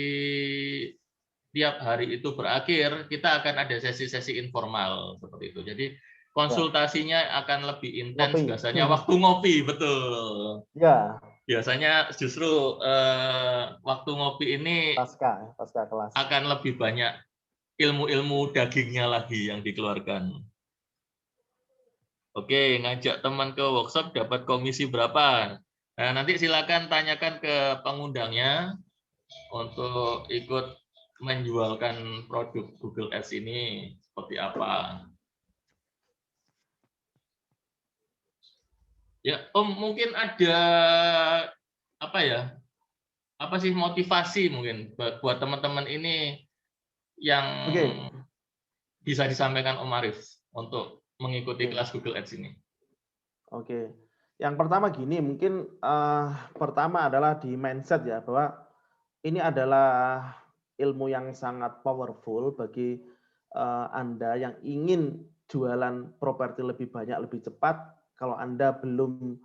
tiap hari itu berakhir, kita akan ada sesi-sesi informal seperti itu. Jadi konsultasinya akan lebih intens, biasanya waktu ngopi, betul. Ya. Biasanya justru waktu ngopi ini pasca kelas akan lebih banyak ilmu-ilmu dagingnya lagi yang dikeluarkan. Oke, ngajak teman ke workshop dapat komisi berapa? Nah, nanti silakan tanyakan ke pengundangnya untuk ikut menjualkan produk Google Ads ini seperti apa. Ya, Om, mungkin ada apa ya? Apa sih motivasi mungkin buat teman-teman ini yang bisa disampaikan Om Arif untuk mengikuti kelas Google Ads ini? Oke. Yang pertama gini, mungkin pertama adalah di mindset ya, bahwa ini adalah ilmu yang sangat powerful bagi Anda yang ingin jualan properti lebih banyak, lebih cepat. Kalau Anda belum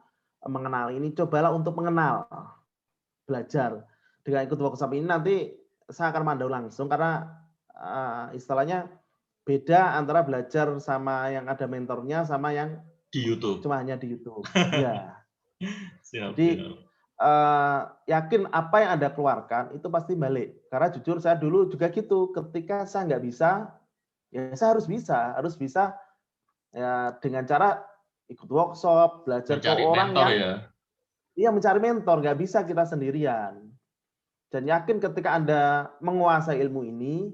mengenal ini, cobalah untuk mengenal, belajar. Dengan ikut workshop ini nanti saya akan mandu langsung, karena istilahnya beda antara belajar sama yang ada mentornya sama yang di YouTube. Cuma hanya di YouTube. Ya. Siap, Jadi yakin apa yang Anda keluarkan itu pasti balik. Karena jujur saya dulu juga gitu. Ketika saya nggak bisa, ya saya harus bisa ya dengan cara ikut workshop, belajar mencari ke orang mentor, yang ya. Iya, mencari mentor, nggak bisa kita sendirian. Dan yakin ketika Anda menguasai ilmu ini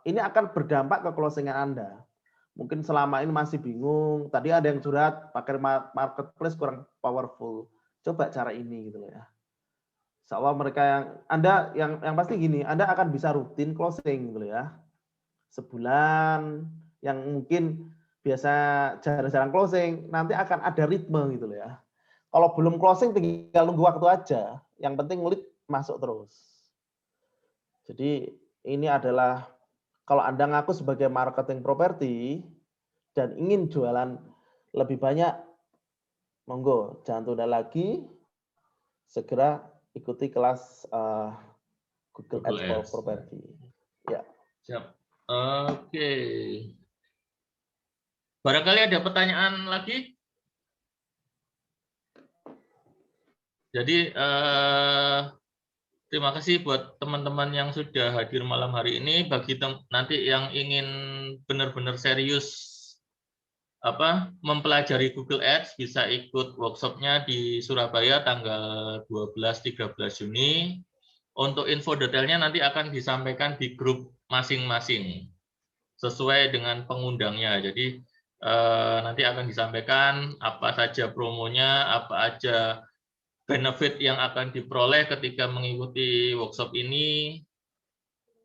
akan berdampak ke closingan Anda. Mungkin selama ini masih bingung. Tadi ada yang curhat pakai marketplace kurang powerful. Coba cara ini gitu ya. Insya Allah mereka yang pasti gini, Anda akan bisa rutin closing gitu ya. Sebulan yang mungkin biasa jarang-jarang closing, nanti akan ada ritme gitu ya. Kalau belum closing tinggal nunggu waktu aja. Yang penting lead masuk terus. Jadi ini adalah kalau Anda ngaku sebagai marketing properti dan ingin jualan lebih banyak, monggo, jangan tunda lagi, segera ikuti kelas Google Ads for Property. Ya. Siap. Oke. Barangkali ada pertanyaan lagi? Jadi terima kasih buat teman-teman yang sudah hadir malam hari ini. Bagi nanti yang ingin benar-benar serius mempelajari Google Ads, bisa ikut workshopnya di Surabaya tanggal 12-13 Juni. Untuk info detailnya nanti akan disampaikan di grup masing-masing sesuai dengan pengundangnya. Jadi nanti akan disampaikan apa saja promonya, apa aja benefit yang akan diperoleh ketika mengikuti workshop ini,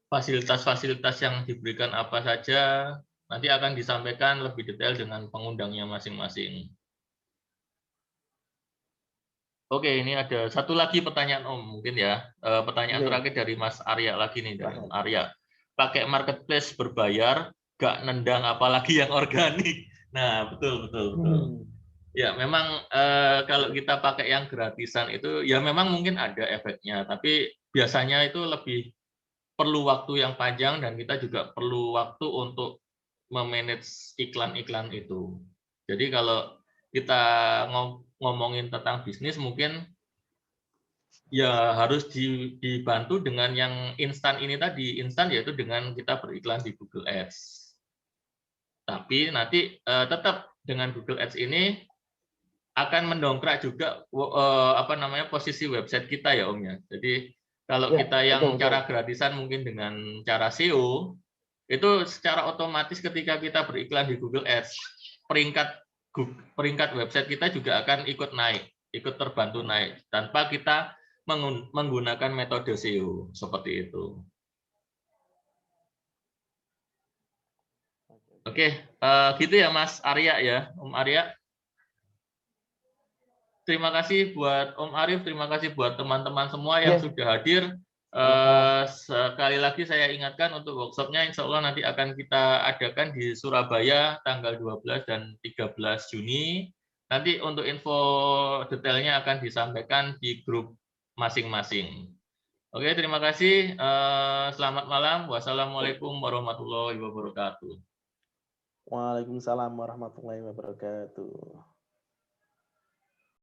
fasilitas-fasilitas yang diberikan apa saja, nanti akan disampaikan lebih detail dengan pengundangnya masing-masing. Oke, ini ada satu lagi pertanyaan Om mungkin ya. Pertanyaan Oke. terakhir dari Mas Arya lagi nih, dari Om Silahkan. Arya. Pakai marketplace berbayar, gak nendang apalagi yang organik. Nah, betul betul betul. Ya, memang kalau kita pakai yang gratisan itu ya memang mungkin ada efeknya, tapi biasanya itu lebih perlu waktu yang panjang dan kita juga perlu waktu untuk memanage iklan-iklan itu. Jadi kalau kita ngomongin tentang bisnis mungkin ya harus dibantu dengan yang instan ini tadi. Instan yaitu dengan kita beriklan di Google Ads. Tapi nanti tetap dengan Google Ads ini akan mendongkrak juga posisi website kita ya Om ya. Jadi kalau Ya, kita yang betul. cara gratisan mungkin dengan cara SEO itu secara otomatis ketika kita beriklan di Google Ads peringkat website kita juga akan ikut naik, ikut terbantu naik tanpa kita menggunakan metode SEO seperti itu. Oke, gitu ya Mas Arya ya, Om Arya. Terima kasih buat Om Arif, terima kasih buat teman-teman semua yang sudah hadir. Sekali lagi saya ingatkan untuk workshopnya insya Allah nanti akan kita adakan di Surabaya tanggal 12 dan 13 Juni. Nanti untuk info detailnya akan disampaikan di grup masing-masing. Oke, terima kasih. Selamat malam. Wassalamualaikum warahmatullahi wabarakatuh. Waalaikumsalam warahmatullahi wabarakatuh.